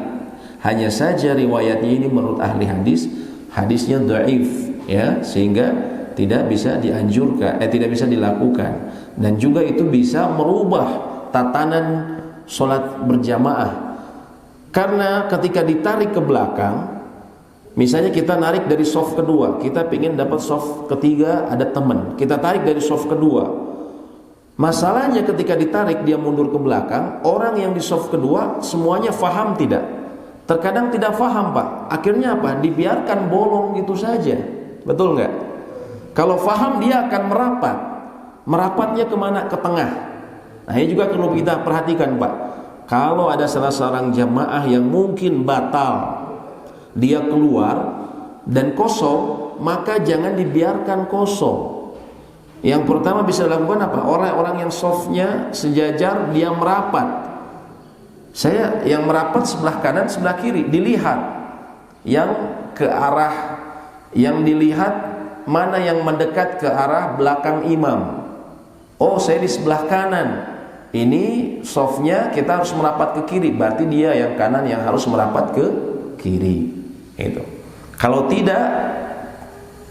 A: Hanya saja riwayatnya ini menurut ahli hadis, hadisnya dhaif ya, sehingga tidak bisa dianjurkan, tidak bisa dilakukan. Dan juga itu bisa merubah tatanan sholat berjamaah. Karena ketika ditarik ke belakang, misalnya kita narik dari soft kedua, kita ingin dapat soft ketiga, ada teman, kita tarik dari soft kedua. Masalahnya ketika ditarik dia mundur ke belakang, orang yang di soft kedua semuanya faham tidak? Terkadang tidak faham Pak. Akhirnya apa? Dibiarkan bolong gitu saja. Betul nggak? Kalau faham dia akan merapat. Merapatnya kemana? Ke tengah. Nah ini juga perlu kita perhatikan Pak. Kalau ada salah seorang jamaah yang mungkin batal, dia keluar dan kosong, maka jangan dibiarkan kosong. Yang pertama bisa dilakukan apa? Orang-orang yang softnya sejajar, dia merapat. Saya yang merapat sebelah kanan, sebelah kiri, dilihat yang ke arah, yang dilihat mana yang mendekat ke arah belakang imam. Oh, saya di sebelah kanan. Ini softnya kita harus merapat ke kiri, berarti dia yang kanan yang harus merapat ke kiri. Itu. Kalau tidak,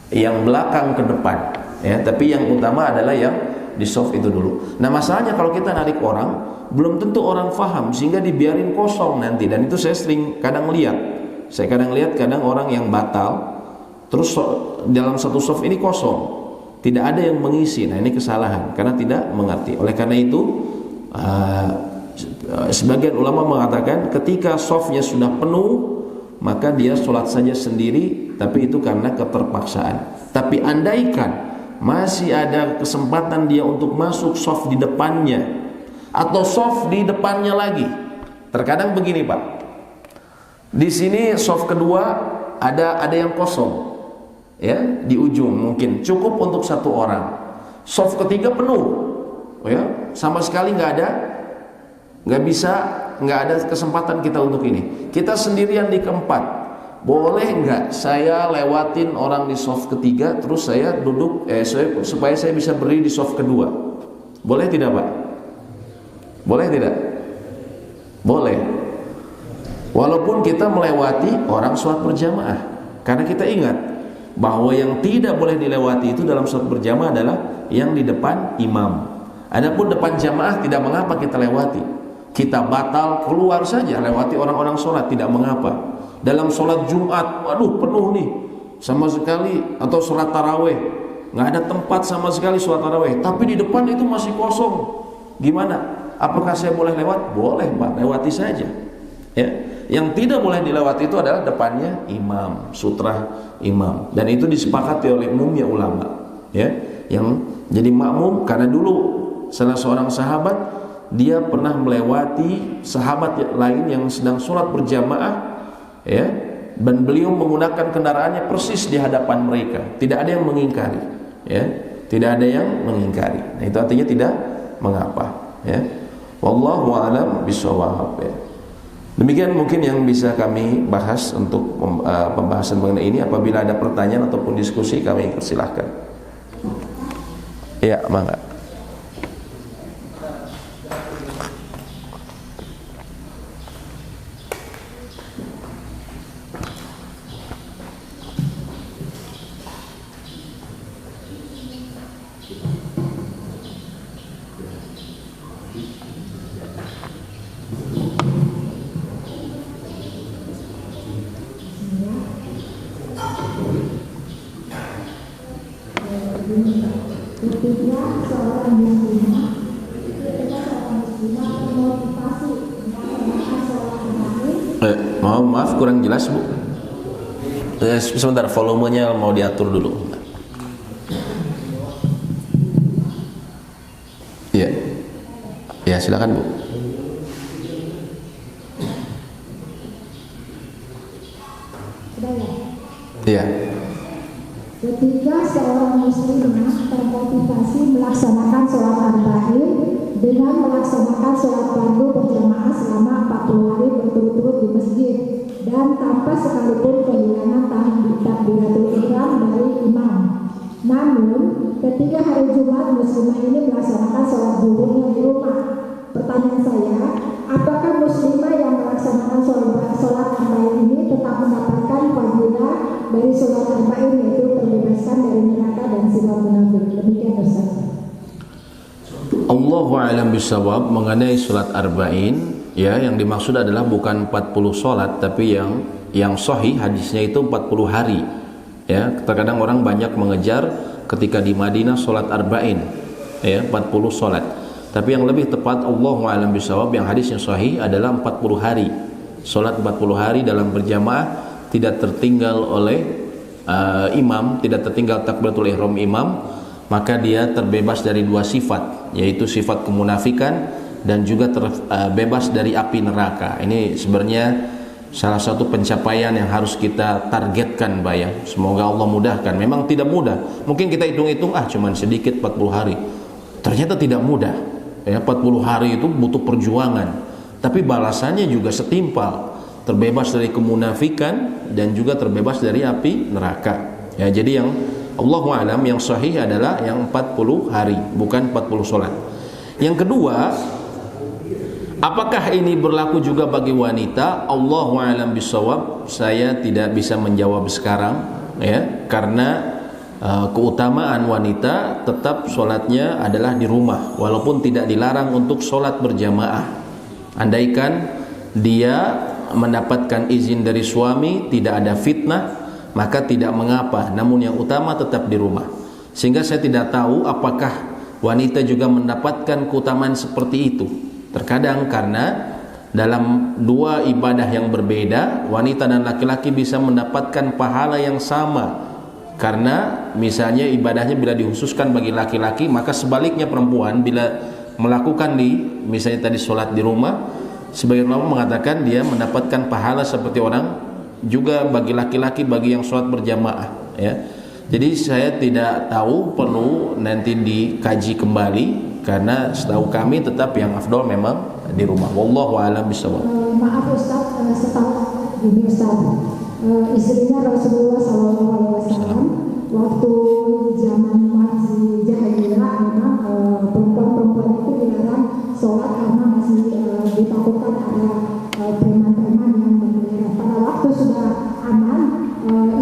A: yang belakang ke depan. Ya, tapi yang utama adalah yang di soft itu dulu. Nah masalahnya kalau kita narik orang, belum tentu orang faham sehingga dibiarin kosong nanti. Dan itu saya kadang lihat kadang orang yang batal, terus dalam satu soft ini kosong, tidak ada yang mengisi. Nah ini kesalahan karena tidak mengerti. Oleh karena itu sebagian ulama mengatakan ketika softnya sudah penuh, maka dia sholat saja sendiri, tapi itu karena keterpaksaan. Tapi andaikan masih ada kesempatan dia untuk masuk soft di depannya atau soft di depannya lagi. Terkadang begini Pak, di sini soft kedua ada yang kosong, ya, di ujung mungkin cukup untuk 1 orang. Soft ketiga penuh, ya, sama sekali nggak ada kesempatan kita untuk ini. Kita sendirian di keempat. Boleh nggak saya lewatin orang di soft ketiga, terus saya duduk, supaya saya bisa berdiri di soft kedua? Boleh tidak Pak? Boleh tidak? Boleh. Walaupun kita melewati orang sholat berjamaah, karena kita ingat bahwa yang tidak boleh dilewati itu dalam sholat berjamaah adalah yang di depan imam. Adapun depan jamaah tidak mengapa kita lewati. Kita batal keluar saja, lewati orang-orang sholat tidak mengapa. Dalam sholat Jumat, waduh penuh nih sama sekali, atau sholat taraweh nggak ada tempat sama sekali sholat tarawih, tapi di depan itu masih kosong. Gimana? Apakah saya boleh lewat? Boleh, Pak, lewati saja. Ya. Yang tidak boleh dilewati itu adalah depannya imam, sutra imam, dan itu disepakati oleh umumnya ulama. Ya, yang jadi makmum, karena dulu salah seorang sahabat dia pernah melewati sahabat lain yang sedang sholat berjamaah, ya, dan beliau menggunakan kendaraannya persis di hadapan mereka, tidak ada yang mengingkari, ya, tidak ada yang mengingkari. Nah, itu artinya tidak mengapa, ya. Wallahu a'lam bishawab, ya. Demikian mungkin yang bisa kami bahas untuk pembahasan mengenai ini. Apabila ada pertanyaan ataupun diskusi, kami persilahkan. Ya, mangga. Maaf kurang jelas, Bu. Sebentar, volumenya mau diatur dulu. Iya. Ya, silakan, Bu. Iya.
B: Ketika seorang muslimah termotivasi melaksanakan sholat arba'in dengan melaksanakan sholat fardu berjamaah selama 40 hari berturut-turut di masjid dan tanpa sekalipun kehilangan takbiratul ihram dari imam. Namun, ketika hari Jumat muslimah ini melaksanakan sholat zuhurnya di rumah. Pertanyaan saya, apakah muslimah yang melaksanakan sholat arba'in ini tetap mendapatkan fadilah dari sholat arba'in, yaitu terbebaskan dari neraka dan sifat munafik? Demikian, Ustaz.
A: Allahu a'lam bishawab. Mengenai sholat arba'in, ya, yang dimaksud adalah bukan 40 sholat, tapi yang sahih hadisnya itu 40 hari. Ya, terkadang orang banyak mengejar ketika di Madinah sholat arba'in, ya, 40 sholat. Tapi yang lebih tepat, Allahu a'lam bishawab, yang hadisnya sahih adalah 40 hari. Sholat 40 hari dalam berjamaah, tidak tertinggal oleh imam, tidak tertinggal takbiratul ihram imam, maka dia terbebas dari dua sifat, yaitu sifat kemunafikan dan juga terbebas dari api neraka. Ini sebenarnya salah satu pencapaian yang harus kita targetkan, Pak, ya. Semoga Allah mudahkan. Memang tidak mudah. Mungkin kita hitung-hitung, cuman sedikit 40 hari. Ternyata tidak mudah. Ya, 40 hari itu butuh perjuangan. Tapi balasannya juga setimpal. Terbebas dari kemunafikan dan juga terbebas dari api neraka. Ya, jadi yang Allahu a'lam yang sahih adalah yang 40 hari, bukan 40 sholat. Yang kedua, apakah ini berlaku juga bagi wanita? Allahu a'lam bishawab. Saya tidak bisa menjawab sekarang, ya, karena keutamaan wanita tetap sholatnya adalah di rumah, walaupun tidak dilarang untuk sholat berjamaah. Andaikan dia mendapatkan izin dari suami, tidak ada fitnah, maka tidak mengapa. Namun yang utama tetap di rumah. Sehingga saya tidak tahu apakah wanita juga mendapatkan keutamaan seperti itu. Terkadang karena dalam dua ibadah yang berbeda, wanita dan laki-laki bisa mendapatkan pahala yang sama. Karena misalnya ibadahnya bila dikhususkan bagi laki-laki, maka sebaliknya perempuan bila melakukan misalnya tadi sholat di rumah, sebagian ulama mengatakan dia mendapatkan pahala seperti orang juga bagi laki-laki bagi yang sholat berjamaah, ya. Jadi saya tidak tahu, perlu nanti dikaji kembali, karena setahu kami tetap yang afdol memang di rumah. Wallahu a'lam bishawab.
B: Maaf Ustaz, setahu ini Ustaz, istrinya Rasulullah SAW waktu zaman masih jahiliyah memang perempuan-perempuan itu dilarang sholat karena masih ditakutkan ada preman-preman yang memelihara. Pada waktu sudah aman,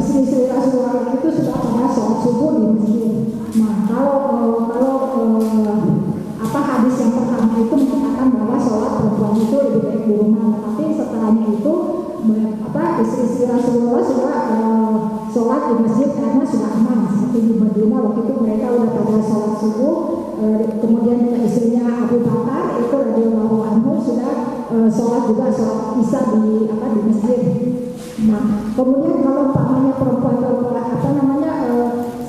B: istri-istri Rasulullah itu sudah pada sholat subuh di masjid. Nah, kalau hadis yang pertama itu mengatakan bahwa sholat perempuan itu lebih baik di rumah, tapi setelahnya itu istri-istri Rasulullah sudah masjid karena sudah aman. Seperti di Madinah waktu itu mereka udah pada sholat subuh, kemudian istrinya Abu Bakar itu radhiyallahu anhu sudah sholat juga sholat isya di masjid. Nah, kemudian kalau umpamanya perempuan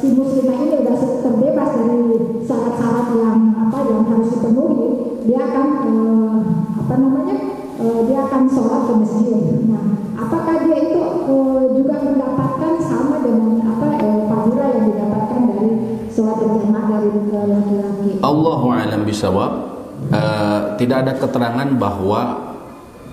B: si muslimah ini sudah terbebas dari syarat-syarat yang harus dipenuhi, dia akan dia akan sholat ke masjid. Nah, apakah dia itu juga mendapatkan sama dengan fadilah yang didapatkan dari sholat berjamaah dari laki-laki?
A: Allahu a'lam bishawab. Tidak ada keterangan bahwa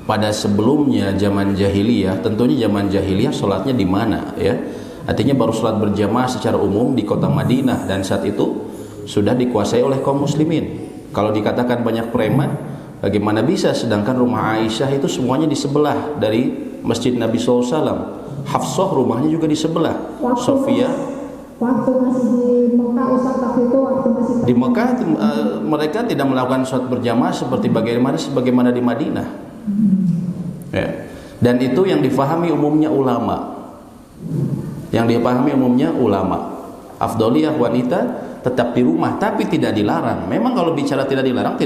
A: pada sebelumnya zaman jahiliyah, tentunya zaman jahiliyah sholatnya di mana, ya? Artinya baru sholat berjamaah secara umum di kota Madinah, dan saat itu sudah dikuasai oleh kaum muslimin. Kalau dikatakan banyak preman, bagaimana bisa? Sedangkan rumah Aisyah itu semuanya di sebelah dari masjid Nabi SAW. Hafsah rumahnya juga di sebelah. Sofia.
B: Waktu masih di Mekah, Ustaz, waktu itu waktu masih
A: di Mekah mereka tidak melakukan sholat berjamaah seperti sebagaimana di Madinah. Ya. Dan itu yang difahami umumnya ulama. Afdoliyah wanita tetap di rumah, tapi tidak dilarang. Memang kalau bicara tidak dilarang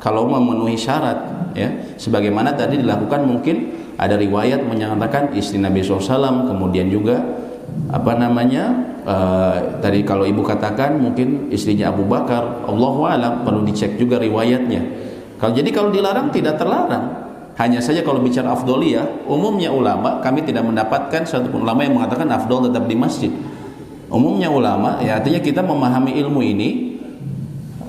A: kalau memenuhi syarat, ya. Sebagaimana tadi dilakukan, mungkin ada riwayat menyatakan istri Nabi SAW, kemudian juga tadi kalau ibu katakan mungkin istrinya Abu Bakar, Allahu a'lam, perlu dicek juga riwayatnya. Kalau dilarang tidak terlarang. Hanya saja kalau bicara afdoliyah, umumnya ulama, kami tidak mendapatkan satu ulama yang mengatakan afdol tetap di masjid. Umumnya ulama, ya artinya kita memahami ilmu ini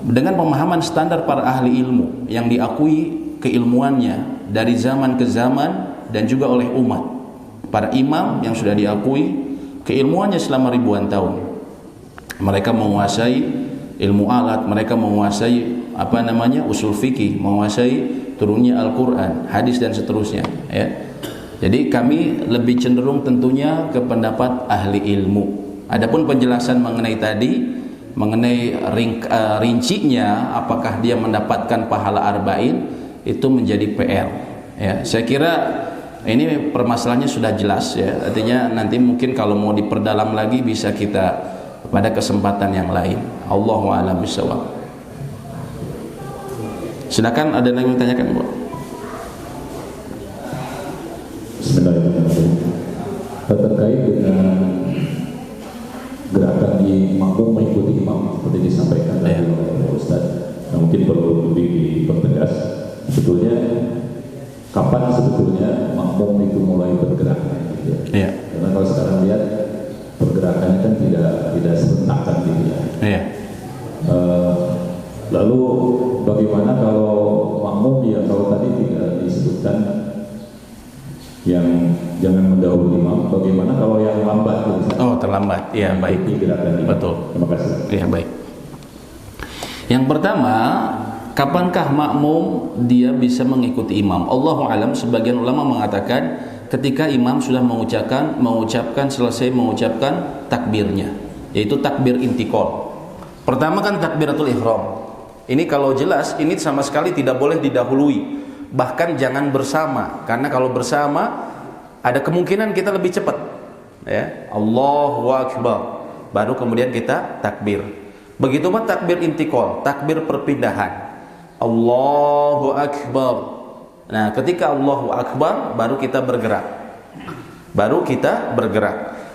A: dengan pemahaman standar para ahli ilmu yang diakui keilmuannya dari zaman ke zaman dan juga oleh umat. Para imam yang sudah diakui keilmuannya selama ribuan tahun. Mereka menguasai ilmu alat, mereka menguasai usul fikih, menguasai turunnya Al-Quran, hadis dan seterusnya, ya. Jadi kami lebih cenderung tentunya ke pendapat ahli ilmu. Adapun penjelasan mengenai rincinya, apakah dia mendapatkan pahala arba'in, itu menjadi PR, ya. Saya kira ini permasalahannya sudah jelas, ya. Artinya nanti mungkin kalau mau diperdalam lagi bisa kita pada kesempatan yang lain. Allahu a'lam bishawab. Silakan, ada yang ditanyakan, Bu?
C: Bismillahirrahmanirrahim. Terkait dengan gerakan di makmum mengikuti imam seperti disampaikan tadi oleh Ustaz, mungkin perlu lebih dipertegas. Sebetulnya kapan sebetulnya makmum itu mulai bergerak? Gitu ya. Karena kalau sekarang lihat pergerakannya kan tidak serentak kan, gitu ya. Lalu bagaimana kalau makmum, ya kalau tadi tidak disebutkan yang jangan mendahului imam, bagaimana kalau yang lambat?
A: Oh, terlambat, ya, baik. Betul.
C: Terima kasih.
A: Ya, baik. Yang pertama, kapankah makmum dia bisa mengikuti imam? Allahu a'lam. Sebagian ulama mengatakan ketika imam sudah selesai mengucapkan takbirnya, yaitu takbir intikal. Pertama kan takbiratul ihram. Ini kalau jelas, ini sama sekali tidak boleh didahului. Bahkan jangan bersama, karena kalau bersama ada kemungkinan kita lebih cepat, ya. Allahu Akbar, baru kemudian kita takbir. Begitu pun takbir intikal, takbir perpindahan. Allahu Akbar. Nah, ketika Allahu Akbar baru kita bergerak.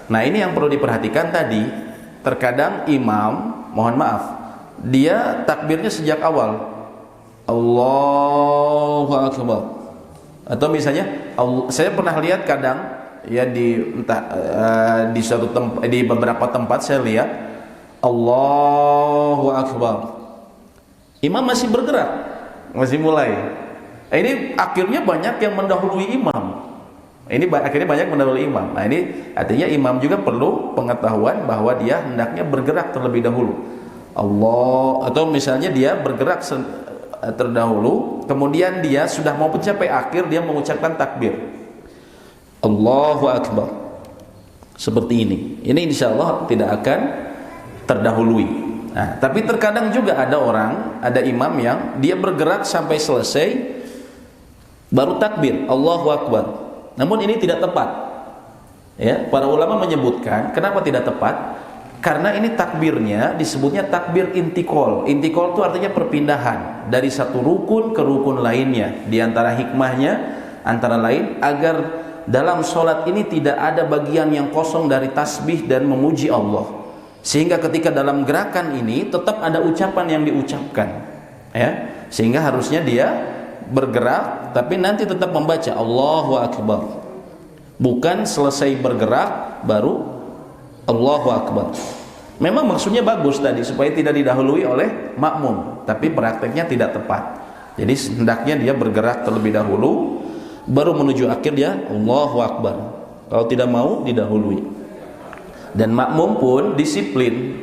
A: Nah, ini yang perlu diperhatikan tadi. Terkadang imam, mohon maaf, dia takbirnya sejak awal, Allahu Akbar. Atau misalnya saya pernah lihat kadang, ya, di suatu di beberapa tempat saya lihat Allahu Akbar, imam masih bergerak, masih mulai. Ini akhirnya banyak yang mendahului imam. Nah, ini artinya imam juga perlu pengetahuan bahwa dia hendaknya bergerak terlebih dahulu. Atau misalnya dia bergerak terdahulu, kemudian dia sudah mau mencapai akhir, dia mengucapkan takbir Allahu Akbar seperti ini. Ini insya Allah tidak akan terdahului. Nah, tapi terkadang juga ada imam yang dia bergerak sampai selesai baru takbir Allahu Akbar. Namun ini tidak tepat. Ya, para ulama menyebutkan kenapa tidak tepat? Karena ini takbirnya disebutnya takbir intikol. Intikol itu artinya perpindahan dari satu rukun ke rukun lainnya. Di antara hikmahnya antara lain agar dalam sholat ini tidak ada bagian yang kosong dari tasbih dan memuji Allah. Sehingga ketika dalam gerakan ini tetap ada ucapan yang diucapkan. Ya, sehingga harusnya dia bergerak tapi nanti tetap membaca Allahu Akbar. Bukan selesai bergerak baru Allahu Akbar. Memang maksudnya bagus tadi supaya tidak didahului oleh makmum, tapi prakteknya tidak tepat. Jadi hendaknya dia bergerak terlebih dahulu baru menuju akhir dia Allahu Akbar. Kalau tidak mau didahului. Dan makmum pun disiplin.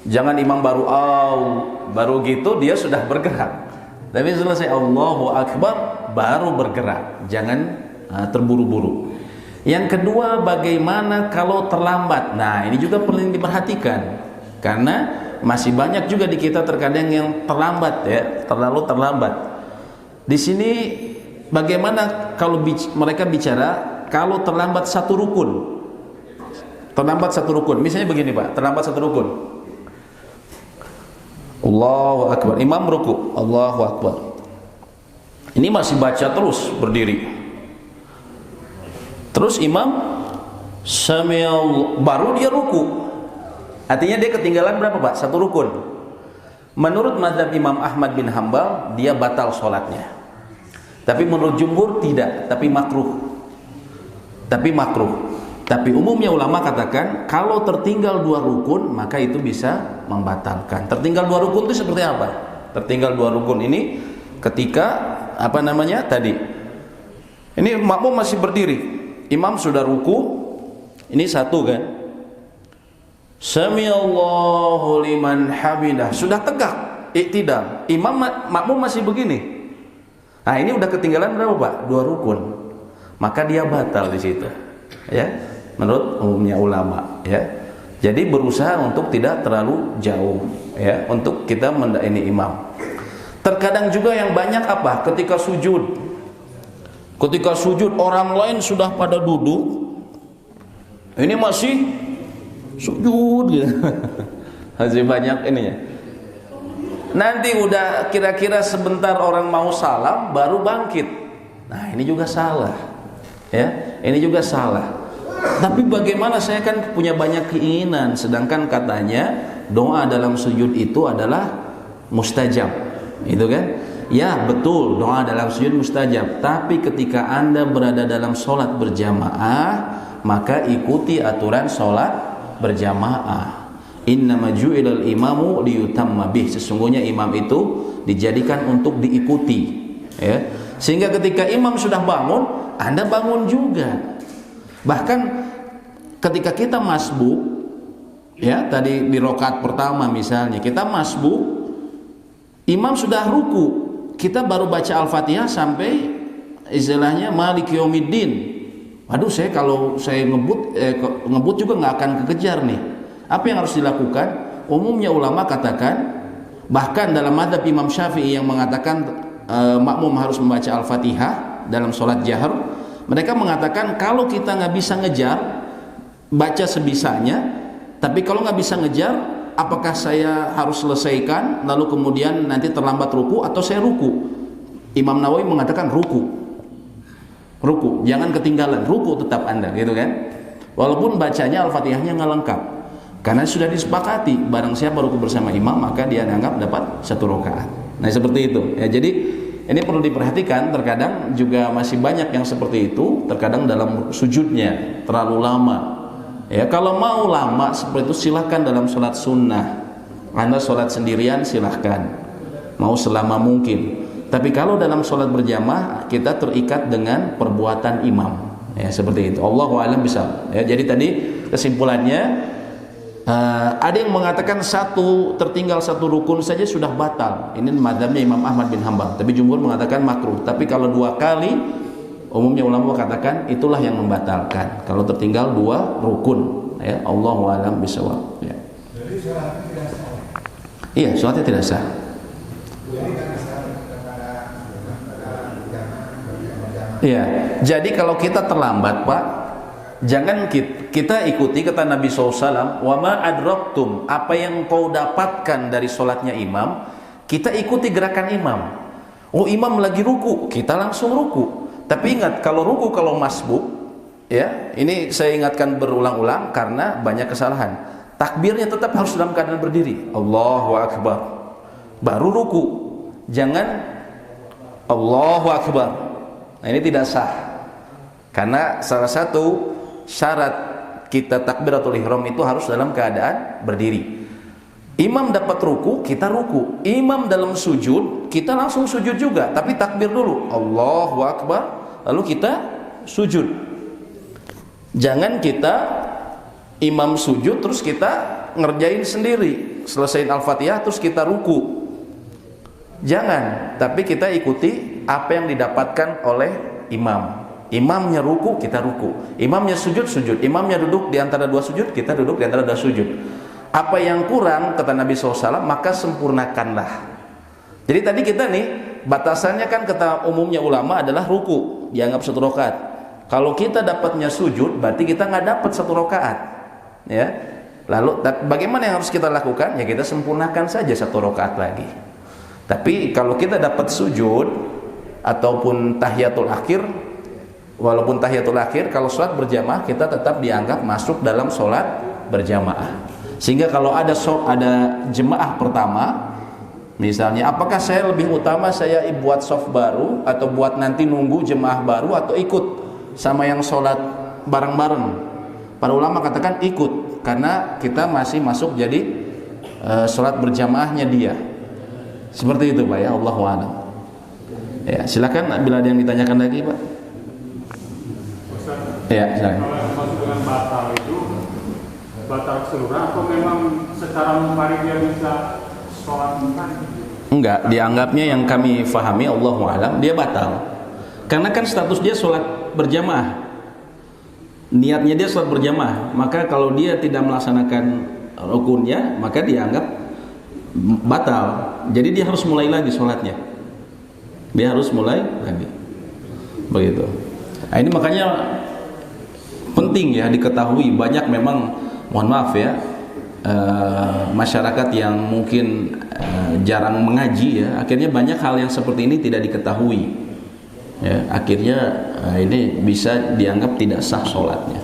A: Jangan imam baru gitu dia sudah bergerak. Tapi selesai Allahu Akbar baru bergerak. Jangan terburu-buru. Yang kedua, bagaimana kalau terlambat? Nah, ini juga perlu diperhatikan. Karena masih banyak juga di kita terkadang yang terlambat ya, terlalu terlambat. Di sini bagaimana kalau mereka bicara kalau terlambat satu rukun? Terlambat satu rukun. Misalnya begini, Pak, terlambat satu rukun. Allahu Akbar. Imam ruku, Allahu Akbar. Ini masih baca terus berdiri. Terus imam baru dia ruku. Artinya dia ketinggalan berapa, Pak? Satu rukun. Menurut mazhab Imam Ahmad bin Hambal dia batal sholatnya. Tapi menurut jumhur tidak, tapi makruh. Tapi umumnya ulama katakan kalau tertinggal dua rukun maka itu bisa membatalkan. Tertinggal dua rukun itu seperti apa? Tertinggal dua rukun ini ketika tadi. Ini makmum masih berdiri. Imam sudah ruku, ini satu kan, Samiallahu liman hamidah, sudah tegak, iktidal. Imam makmum masih begini. Nah ini udah ketinggalan berapa, Pak? Dua rukun. Maka dia batal di situ. Ya, menurut umumnya ulama. Ya, jadi berusaha untuk tidak terlalu jauh. Ya, untuk kita ini imam. Terkadang juga yang banyak apa? Ketika sujud. Ketika sujud orang lain sudah pada duduk, ini masih sujud gitu. Masih banyak ininya. Nanti udah kira-kira sebentar orang mau salam baru bangkit. Nah, ini juga salah. Ya, ini juga salah. Tapi bagaimana, saya kan punya banyak keinginan, sedangkan katanya doa dalam sujud itu adalah mustajab. Itu kan? Ya betul, doa dalam sujud mustajab. Tapi ketika Anda berada dalam sholat berjamaah, maka ikuti aturan sholat berjamaah. Innama ju'ilal imamu liyutamma bih. Sesungguhnya imam itu dijadikan untuk diikuti. Ya. Sehingga ketika imam sudah bangun, Anda bangun juga. Bahkan ketika kita masbuk, ya tadi di rakaat pertama misalnya kita masbuk, imam sudah ruku. Kita baru baca Al-Fatihah sampai istilahnya Maliki Yaumiddin. Aduh, kalau saya ngebut juga nggak akan kekejar nih. Apa yang harus dilakukan? Umumnya ulama katakan, bahkan dalam mazhab Imam Syafi'i yang mengatakan makmum harus membaca Al-Fatihah dalam sholat jahar, mereka mengatakan kalau kita nggak bisa ngejar, baca sebisanya. Tapi kalau nggak bisa ngejar, apakah saya harus selesaikan lalu kemudian nanti terlambat ruku atau saya ruku? Imam Nawawi mengatakan ruku, jangan ketinggalan, ruku tetap Anda, gitu kan? Walaupun bacanya Al-Fatihahnya nggak lengkap, karena sudah disepakati barang siapa ruku bersama imam maka dia dianggap dapat satu rakaat. Nah seperti itu. Ya, jadi ini perlu diperhatikan. Terkadang juga masih banyak yang seperti itu. Terkadang dalam sujudnya terlalu lama. Ya, kalau mau lama seperti itu silahkan dalam sholat sunnah. Anda sholat sendirian silahkan, mau selama mungkin. Tapi kalau dalam sholat berjamaah kita terikat dengan perbuatan imam. Ya seperti itu. Allahu a'lam bishawab. Ya, jadi tadi kesimpulannya ada yang mengatakan tertinggal satu rukun saja sudah batal. Ini mazhabnya Imam Ahmad bin Hambal. Tapi jumhur mengatakan makruh. Tapi kalau dua kali, umumnya ulama katakan itulah yang membatalkan. Kalau tertinggal dua rukun, ya Allahu a'lam bishawab. Ya.
D: Jadi sholatnya tidak sah.
A: Iya, sholatnya tidak sah.
D: Iya.
A: Jadi kalau kita terlambat, Pak, Jangan kita ikuti kata Nabi SAW, wa ma adraktum, apa yang kau dapatkan dari sholatnya imam, kita ikuti gerakan imam. Oh, imam lagi ruku, kita langsung ruku. Tapi ingat, kalau ruku kalau masbuk, ya, ini saya ingatkan berulang-ulang karena banyak kesalahan. Takbirnya tetap harus dalam keadaan berdiri. Allahu Akbar, baru ruku. Jangan Allahu Akbar. Nah, ini tidak sah. Karena salah satu syarat kita takbiratul ihram itu harus dalam keadaan berdiri. Imam dapat ruku, kita ruku. Imam dalam sujud, kita langsung sujud juga, tapi takbir dulu, Allahu Akbar, lalu kita sujud. Jangan kita imam sujud terus kita ngerjain sendiri, selesaiin Al-Fatihah terus kita ruku. Jangan, tapi kita ikuti apa yang didapatkan oleh imam. Imamnya ruku, kita ruku. Imamnya sujud, sujud. Imamnya duduk di antara dua sujud, kita duduk di antara dua sujud. Apa yang kurang, kata Nabi SAW, maka sempurnakanlah. Jadi tadi kita nih, batasannya kan kata umumnya ulama adalah ruku, dianggap 1 rakaat. Kalau kita dapatnya sujud, berarti kita nggak dapat 1 rakaat. Ya. Lalu bagaimana yang harus kita lakukan? Ya kita sempurnakan saja 1 rakaat lagi. Tapi kalau kita dapat sujud ataupun tahiyatul akhir, walaupun tahiyatul akhir, kalau sholat berjamaah kita tetap dianggap masuk dalam sholat berjamaah. Sehingga kalau ada jemaah pertama, misalnya apakah saya lebih utama saya buat soft baru atau buat nanti nunggu jemaah baru atau ikut sama yang sholat bareng-bareng? Para ulama katakan ikut, karena kita masih masuk jadi sholat berjamaahnya dia. Seperti itu Pak ya, Allahu a'lam. Ya, silakan bila ada yang ditanyakan lagi Pak. Ya, silakan.
D: Kalau yang masuk dengan batal itu batal keseluruhan atau memang secara munfarid dia bisa sholat munfarid?
A: Enggak, dianggapnya yang kami fahami Allahu a'lam dia batal. Karena kan status dia sholat berjamaah. Niatnya dia sholat berjamaah, maka kalau dia tidak melaksanakan rukunnya, maka dianggap batal. Jadi dia harus mulai lagi sholatnya. Dia harus mulai lagi. Begitu. Nah, ini makanya penting ya diketahui. Banyak memang, mohon maaf ya, masyarakat yang mungkin jarang mengaji ya, akhirnya banyak hal yang seperti ini tidak diketahui ya, akhirnya ini bisa dianggap tidak sah sholatnya.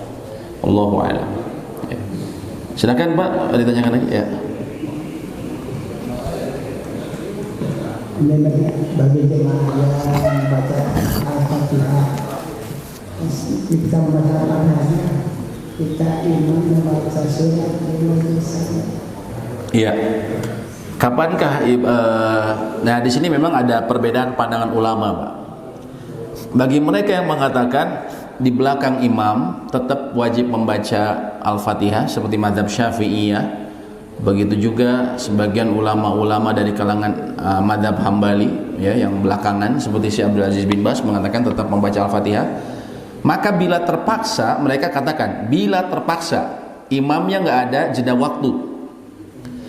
A: Allahu a'lam ya. Silakan Pak, ditanyakan lagi ya.
E: Bagi jemaah yang membaca Al-Fatihah, kita membaca Al-Fatihah, kita imam membaca surat
A: Iya. Kapankah nah di sini memang ada perbedaan pandangan ulama, Pak. Bagi mereka yang mengatakan di belakang imam tetap wajib membaca Al-Fatihah seperti mazhab Syafi'iyah, begitu juga sebagian ulama-ulama dari kalangan mazhab Hambali ya, yang belakangan seperti Syekh Abdul Aziz bin Baz mengatakan tetap membaca Al-Fatihah. Maka bila terpaksa, mereka katakan bila terpaksa imamnya nggak ada jeda waktu,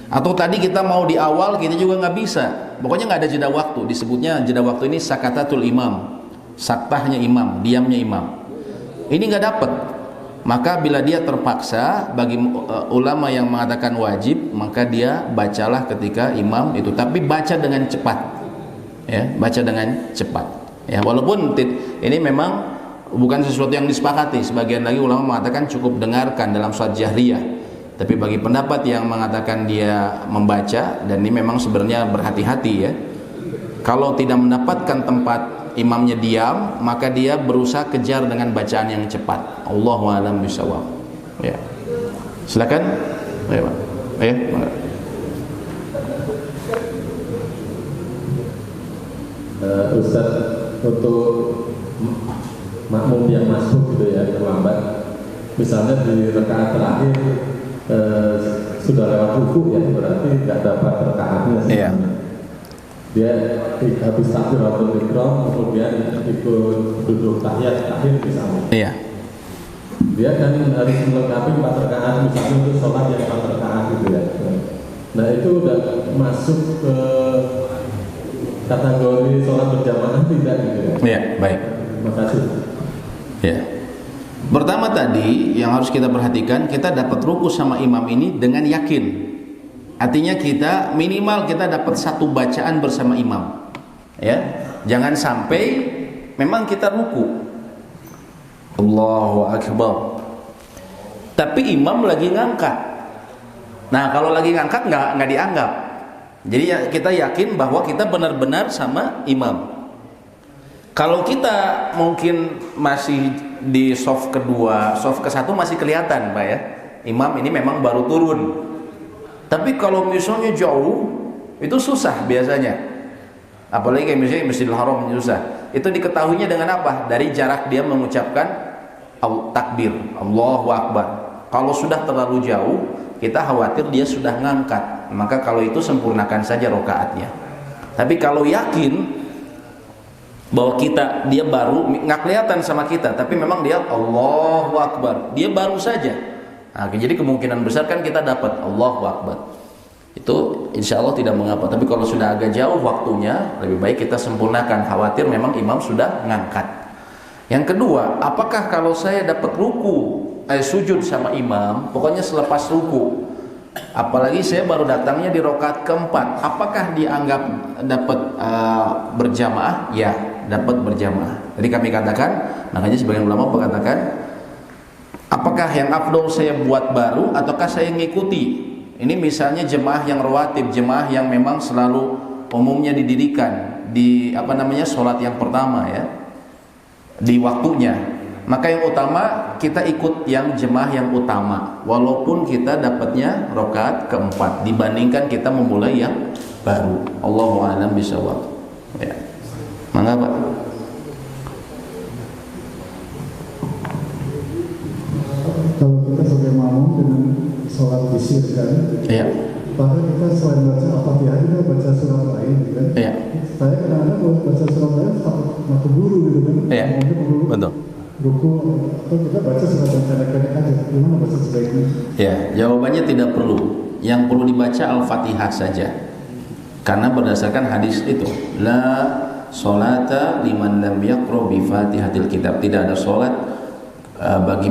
A: atau tadi kita mau di awal kita juga nggak bisa, pokoknya nggak ada jeda waktu, disebutnya jeda waktu ini sakatatul imam, saktahnya imam, diamnya imam, ini nggak dapat. Maka bila dia terpaksa, bagi ulama yang mengatakan wajib, maka dia bacalah ketika imam itu, tapi baca dengan cepat ya, baca dengan cepat ya, walaupun ini memang bukan sesuatu yang disepakati. Sebagian lagi ulama mengatakan cukup dengarkan dalam sholat jahriyah, tapi bagi pendapat yang mengatakan dia membaca, dan ini memang sebenarnya berhati-hati ya, kalau tidak mendapatkan tempat imamnya diam, maka dia berusaha kejar dengan bacaan yang cepat. Allahu a'lam bishawab ya. Silakan ya Pak ya.
C: Ustaz, untuk makmum yang masuk gitu ya, terlambat, misalnya di rakaat terakhir sudah lewat ruku ya, berarti tidak dapat rakaatnya
A: Iya.
C: Dia habis takbiratul ihram kemudian ikut duduk tahiyat akhir misalnya.
A: Iya.
C: Dia kan harus melengkapi 4 rakaat misalnya untuk sholat yang 4 rakaat gitu ya. Nah itu udah masuk ke kategori sholat berjamaah tidak gitu ya?
A: Iya, baik.
C: Terima kasih.
A: Ya. Pertama pertama tadi yang harus kita perhatikan, kita dapat ruku sama imam ini dengan yakin. Artinya kita minimal kita dapat satu bacaan bersama imam. Ya, jangan sampai memang kita ruku, Allahu Akbar, tapi imam lagi ngangkat. Nah, kalau lagi ngangkat nggak dianggap. Jadi ya, kita yakin bahwa kita benar-benar sama imam. Kalau kita mungkin masih di soft kedua, soft ke satu masih kelihatan, Pak ya, imam ini memang baru turun. Tapi kalau misalnya jauh, itu susah biasanya. Apalagi kayak misalnya Masjidil Haram susah. Itu diketahuinya dengan apa? Dari jarak dia mengucapkan takbir, Allahu Akbar. Kalau sudah terlalu jauh, kita khawatir dia sudah ngangkat. Maka kalau itu sempurnakan saja rokaatnya. Tapi kalau yakin bahwa dia baru, nggak kelihatan sama kita, tapi memang dia Allahu Akbar, dia baru saja. Nah, jadi kemungkinan besar kan kita dapat Allahu Akbar. Itu insya Allah tidak mengapa. Tapi kalau sudah agak jauh waktunya, lebih baik kita sempurnakan. Khawatir memang imam sudah ngangkat. Yang kedua, apakah kalau saya dapat sujud sama imam, pokoknya selepas ruku, apalagi saya baru datangnya di rakaat keempat, apakah dianggap dapat berjamaah? Ya, dapat berjamaah. Jadi kami katakan, makanya sebagian ulama mengatakan, apakah yang afdol saya buat baru ataukah saya ngikuti? Ini misalnya jemaah yang rawatib, jemaah yang memang selalu umumnya didirikan di sholat yang pertama ya, di waktunya. Maka yang utama kita ikut yang jemaah yang utama, walaupun kita dapatnya rakaat keempat dibandingkan kita memulai yang baru. Allahu a'lam bishawab. Ya. Mangga Pak.
F: Kalau kita sebagai makmum dengan sholat disirkan,
A: iya,
F: bahkan kita selain baca Al-Fatihah juga baca surat lain, gitu kan?
A: Iya.
F: Saya kadang-kadang kalau baca surat lain takut buru gitu kan?
A: Iya. Betul.
F: Buku atau kita baca surat yang pendek-pendek aja. Gimana baca sebaiknya?
A: Ya, jawabannya tidak perlu. Yang perlu dibaca Al-Fatihah saja. Karena berdasarkan hadis itu, la sholata liman lam yaqra bi Fatihatil Kitab. Tidak ada salat bagi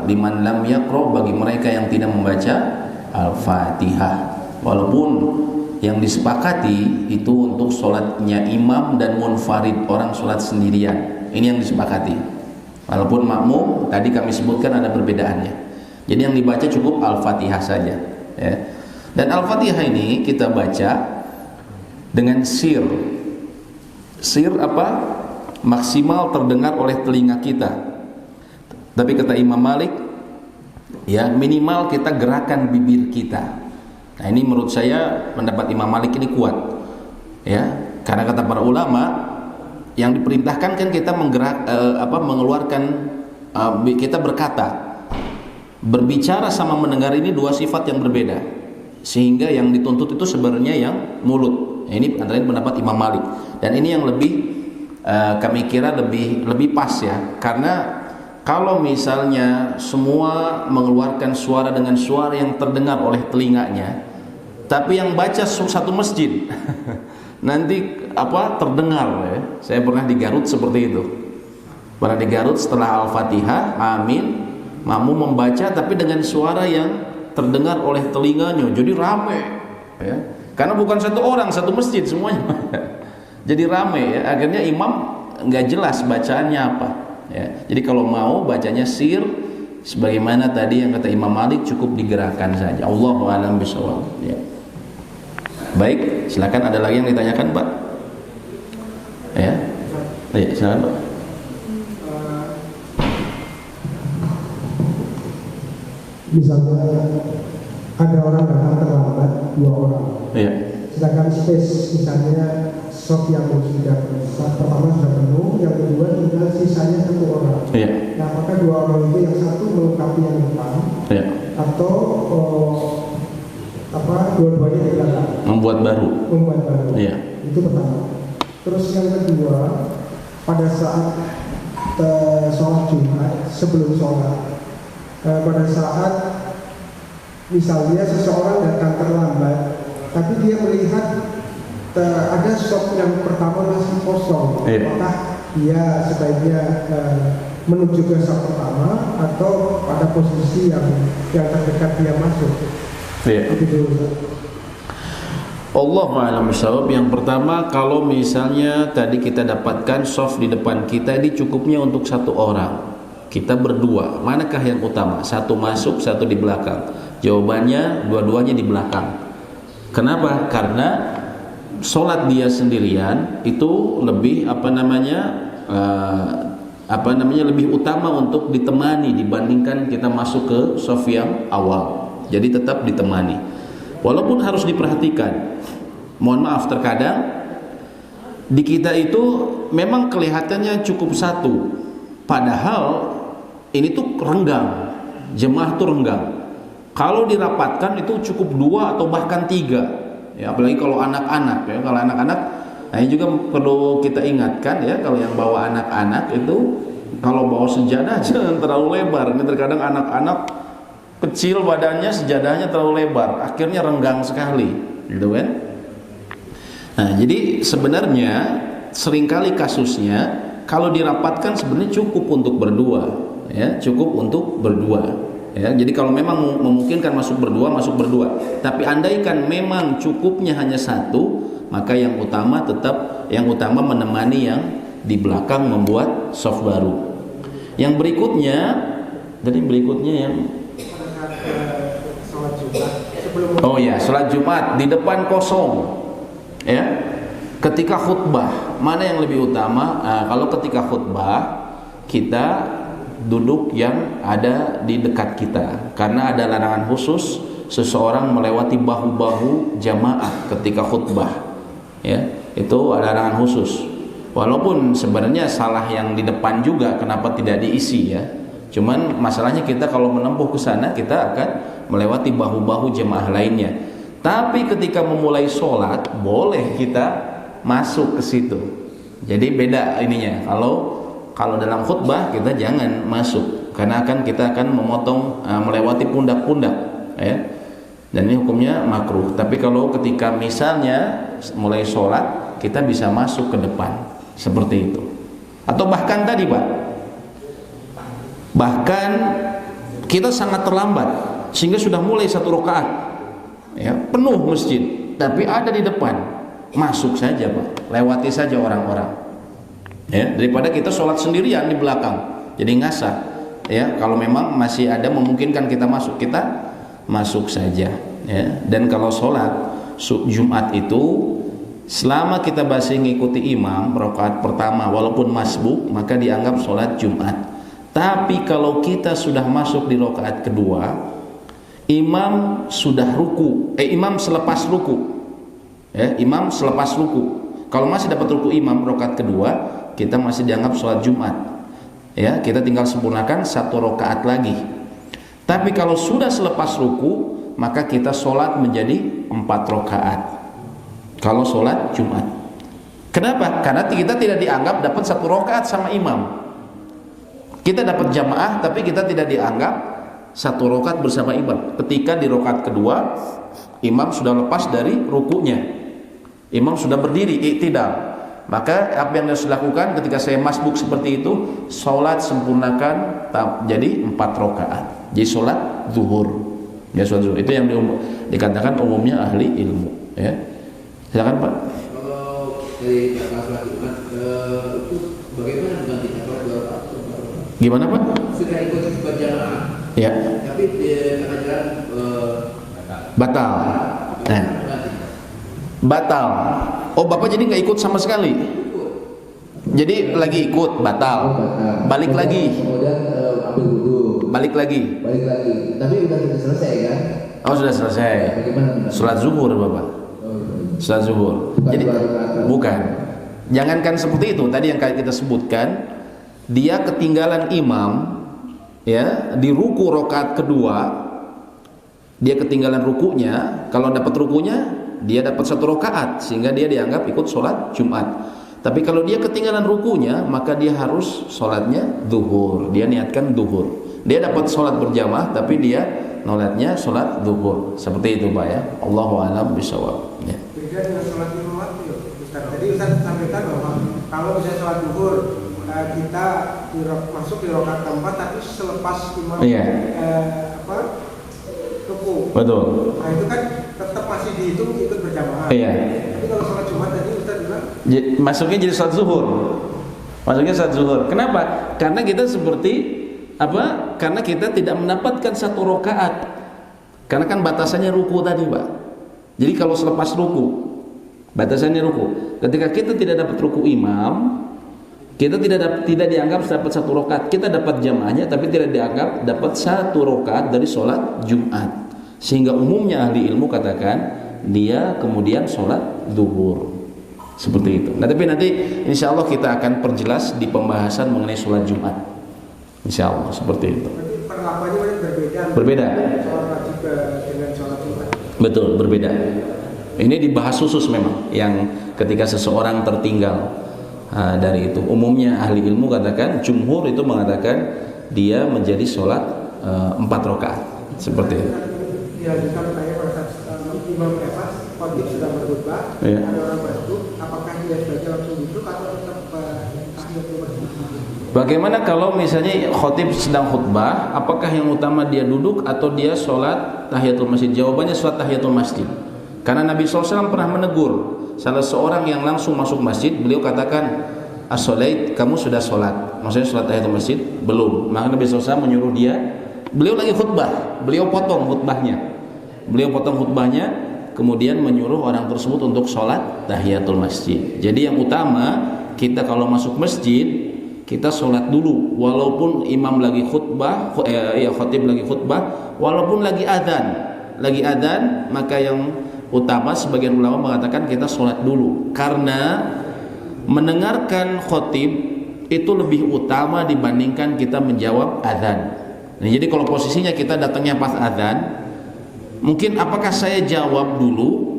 A: liman lam yaqra, bagi mereka yang tidak membaca Al-Fatihah. Walaupun yang disepakati itu untuk sholatnya imam dan munfarid, orang sholat sendirian. Ini yang disepakati. Walaupun makmum tadi kami sebutkan ada perbedaannya. Jadi yang dibaca cukup Al-Fatihah saja ya. Dan Al-Fatihah ini kita baca dengan sir. Sir apa? Maksimal terdengar oleh telinga kita. Tapi kata Imam Malik, ya minimal kita gerakan bibir kita. Nah ini menurut saya pendapat Imam Malik ini kuat, ya. Karena kata para ulama, yang diperintahkan kan kita mengeluarkan, kita berkata, berbicara sama mendengar ini dua sifat yang berbeda, sehingga yang dituntut itu sebenarnya yang mulut. Ini antara pendapat Imam Malik, dan ini yang lebih kami kira lebih pas ya, karena kalau misalnya semua mengeluarkan suara dengan suara yang terdengar oleh telinganya, tapi yang baca satu masjid nanti terdengar ya. Saya pernah di Garut seperti itu. Pernah di Garut setelah Al-Fatihah, amin, makmum membaca tapi dengan suara yang terdengar oleh telinganya, jadi rame ya. Karena bukan satu orang, satu masjid semuanya. Jadi rame ya. Akhirnya imam nggak jelas bacaannya apa. Ya, jadi kalau mau bacanya sir, sebagaimana tadi yang kata Imam Malik, cukup digerakkan saja. Allahu a'lam bishawab. Ya. Baik, silakan, ada lagi yang ditanyakan Pak? Ya, silakan Pak.
F: Misalnya ada orang datang terlambat, 2 orang.
A: Iya.
F: Sedangkan space misalnya shop yang sudah pertama sudah penuh, yang kedua tinggal sisanya 1 orang.
A: Iya.
F: Nah, apakah 2 orang itu yang satu melengkapi yang depan,
A: Iya.
F: atau dua-duanya di belakang?
A: Membuat baru. Iya.
F: Itu pertama. Terus yang kedua, pada saat sholat Jumat, sebelum sholat, pada saat misalnya seseorang datang terlambat, tapi dia melihat ada shop yang pertama masih kosong, apakah dia sebaiknya menuju ke saf pertama atau pada posisi yang terdekat dia masuk.
A: Iya.
F: Itu dulu.
A: Allahu a'lam bishawab. Yang pertama, kalau misalnya tadi kita dapatkan soft di depan kita ini cukupnya untuk satu orang, kita berdua, manakah yang utama? Satu masuk, satu di belakang. Jawabannya dua-duanya di belakang. Kenapa? Karena sholat dia sendirian itu lebih lebih utama untuk ditemani dibandingkan kita masuk ke soft yang awal. Jadi tetap ditemani. Walaupun harus diperhatikan, mohon maaf, terkadang di kita itu memang kelihatannya cukup satu, padahal ini tuh renggang, jemaah tuh renggang. Kalau dirapatkan itu cukup 2 atau bahkan 3. Ya, apalagi kalau anak-anak ya. Kalau anak-anak, nah ini juga perlu kita ingatkan ya, kalau yang bawa anak-anak itu kalau bawa sejadah jangan terlalu lebar. Ini terkadang anak-anak kecil badannya, sejadahnya terlalu lebar, akhirnya renggang sekali, gitu kan? Nah, jadi sebenarnya seringkali kasusnya kalau dirapatkan sebenarnya cukup untuk berdua, ya, cukup untuk berdua. Ya, jadi kalau memang memungkinkan masuk berdua. Tapi andaikan memang cukupnya hanya satu, maka yang utama menemani yang di belakang membuat soft baru. Yang berikutnya yang sholat Jumat di depan kosong. Ya, ketika khutbah mana yang lebih utama? Kalau ketika khutbah kita duduk yang ada di dekat kita, karena ada larangan khusus seseorang melewati bahu-bahu jamaah ketika khutbah. Ya, itu ada larangan khusus. Walaupun sebenarnya salah yang di depan juga, kenapa tidak diisi ya? Cuman masalahnya kita kalau menempuh ke sana kita akan melewati bahu-bahu jemaah lainnya. Tapi ketika memulai sholat boleh kita masuk ke situ. Jadi beda ininya. Kalau dalam khutbah kita jangan masuk, karena kita akan memotong melewati pundak-pundak, ya. Dan ini hukumnya makruh. Tapi kalau ketika misalnya mulai sholat kita bisa masuk ke depan seperti itu. Atau bahkan tadi Pak, bahkan kita sangat terlambat sehingga sudah mulai 1 rakaat, ya, penuh masjid, tapi ada di depan, masuk saja Pak, lewati saja orang-orang. Ya, daripada kita sholat sendirian di belakang jadi ngasah. Ya, kalau memang masih ada memungkinkan kita masuk saja. Ya, dan kalau sholat Jumat itu selama kita masih mengikuti imam rakaat pertama walaupun masbuk, maka dianggap sholat Jumat. Tapi kalau kita sudah masuk di rakaat kedua, imam sudah ruku, imam selepas ruku, ya, imam selepas ruku. Kalau masih dapat ruku imam rakaat kedua, kita masih dianggap sholat Jumat. Ya, kita tinggal sempurnakan 1 rakaat lagi. Tapi kalau sudah selepas ruku, maka kita sholat menjadi 4 rakaat. Kalau sholat Jumat. Kenapa? Karena kita tidak dianggap dapat 1 rakaat sama imam. Kita dapat jamaah, tapi kita tidak dianggap 1 rakaat bersama imam. Ketika di rakaat kedua, imam sudah lepas dari rukunya, imam sudah berdiri i'tidal. Maka apa yang harus dilakukan ketika saya masbuk seperti itu? Sholat sempurnakan jadi 4 rakaat. Jadi sholat zuhur. Ya, sholat zuhur. Itu yang dikatakan umumnya ahli ilmu. Ya, silakan Pak.
G: Kalau dari sholat Jumat itu bagaimana dengan kita sholat?
A: Gimana Pak?
G: Sudah ikut berjamaah.
A: Ya.
G: Tapi ajaran
A: batal. Nah, batal. Oh, Bapak jadi nggak ikut sama sekali? Jadi lagi ikut batal. Balik lagi.
G: Kemudian ambil wudhu.
A: Balik lagi.
G: Tapi udah selesai kan?
A: Oh, sudah selesai.
G: Bagaimana?
A: Sholat zuhur Bapak. Sholat zuhur. Jadi bukan. Jangankan seperti itu. Tadi yang kita sebutkan, dia ketinggalan imam, ya, di ruku rakaat kedua. Dia ketinggalan rukunya. Kalau dapat rukunya, dia dapat 1 rakaat sehingga dia dianggap ikut sholat Jumat. Tapi kalau dia ketinggalan rukunya, maka dia harus sholatnya zuhur. Dia niatkan zuhur. Dia dapat sholat berjamaah, tapi dia nolatnya sholat zuhur. Seperti itu Pak ya. Allahu a'lam bishawab. Ya.
F: Beda dengan sholat Jumat, Ustaz. Tadi Ustaz sampaikan bahwa kalau misalnya sholat zuhur kita masuk di rakaat keempat tapi selepas imam ruku.
A: Betul.
F: Nah itu kan tetap masih dihitung ikut berjamaah.
A: Iya.
F: Tapi kalau sholat Jumat tadi Ustaz bilang
A: masuknya jadi sholat zuhur. Masuknya sholat zuhur. Kenapa? Karena kita seperti apa? Karena kita tidak mendapatkan satu rakaat. Karena kan batasannya ruku tadi, Pak. Jadi kalau selepas ruku, batasannya ruku. Ketika kita tidak dapat ruku imam, kita tidak dianggap dapat satu rakaat. Kita dapat jamaahnya tapi tidak dianggap dapat satu rakaat dari sholat Jumat. Sehingga umumnya ahli ilmu katakan dia kemudian sholat zuhur. Seperti itu. Nah, tapi nanti insya Allah kita akan perjelas di pembahasan mengenai sholat Jumat. Insya Allah seperti itu.
F: berarti perlakuannya berbeda.
A: Berbeda.
F: Sholat wajib dengan sholat Jumat.
A: Betul, berbeda. Ini dibahas khusus memang yang ketika seseorang tertinggal dari itu. Umumnya ahli ilmu katakan, jumhur itu mengatakan dia menjadi sholat 4 rakaat. Seperti itu.
F: Dilanjutkan pertanyaan pada saat imam khotib sudah berkhutbah, ada orang berduduk, apakah dia sebaiknya langsung duduk atau tetap tahiyatul masjid?
A: Bagaimana kalau misalnya khotib sedang khutbah, apakah yang utama dia duduk atau dia sholat tahiyatul masjid? Jawabannya sholat tahiyatul masjid. Karena Nabi SAW pernah menegur salah seorang yang langsung masuk masjid, beliau katakan, as-sholait, kamu sudah sholat. Maksudnya sholat tahiyatul masjid? Belum. Maka Nabi SAW menyuruh dia, beliau lagi khutbah, beliau potong khutbahnya. Kemudian menyuruh orang tersebut untuk sholat tahiyatul masjid. Jadi yang utama, kita kalau masuk masjid, kita sholat dulu, walaupun imam lagi khutbah, khotib lagi khutbah, walaupun lagi adzan, maka yang utama sebagian ulama mengatakan kita sholat dulu, karena mendengarkan khotib itu lebih utama dibandingkan kita menjawab adzan. Nah, jadi kalau posisinya kita datangnya pas adzan, mungkin apakah saya jawab dulu,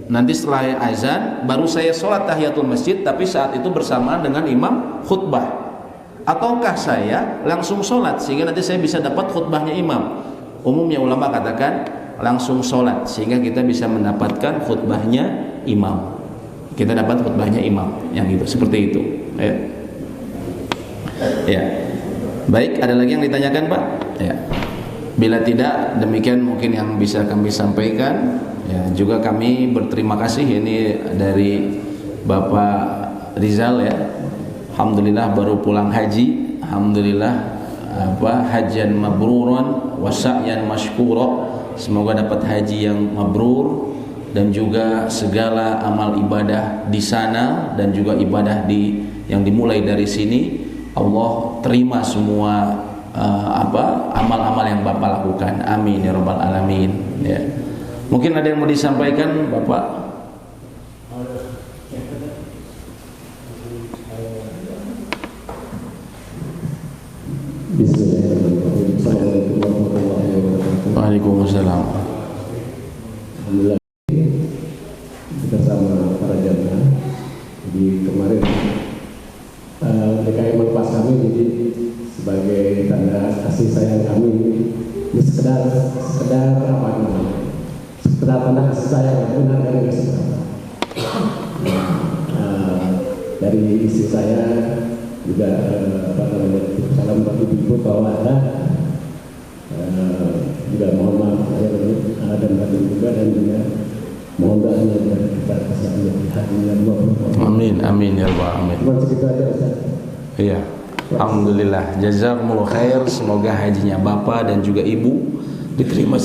A: nanti setelah azan baru saya sholat tahiyatul masjid, tapi saat itu bersamaan dengan imam khutbah, ataukah saya langsung sholat sehingga nanti saya bisa dapat khutbahnya imam? Umumnya ulama katakan langsung sholat sehingga kita bisa mendapatkan khutbahnya imam. Kita dapat khutbahnya imam, yang itu seperti itu. Ya. Baik, ada lagi yang ditanyakan, Pak? Ya. Bila tidak, demikian mungkin yang bisa kami sampaikan. Ya, juga kami berterima kasih ini dari Bapak Rizal ya. Alhamdulillah baru pulang haji. Alhamdulillah hajan mabruran wa sa'yan mashkura. Semoga dapat haji yang mabrur dan juga segala amal ibadah di sana dan juga ibadah yang dimulai dari sini Allah terima semua amal-amal yang Bapak lakukan. Amin ya rabbal alamin. Ya. Mungkin ada yang mau disampaikan, Bapak?
C: Bismillahirrahmanirrahim. Assalamualaikum warahmatullahi wabarakatuh.
A: Waalaikumsalam.
C: Alhamdulillah bersama para jamaah di kemarin DKM melepas kami jadi sebagai tanda kasih sayang kami ini sekedar apa namanya, sekedar tanda kasih sayang benar dari kasih sayang. Dari istri saya juga salam buat ibu bahwa ada juga mohon maaf saya dan batin juga dan juga mohon doanya dari kita kesayangan di hatinya Allah.
A: Amin ya rabbal alamin.
C: Cuma segitu aja Ustaz.
A: Iya. Alhamdulillah. Jazakumullah khair. Semoga hajinya Bapak dan juga Ibu diterima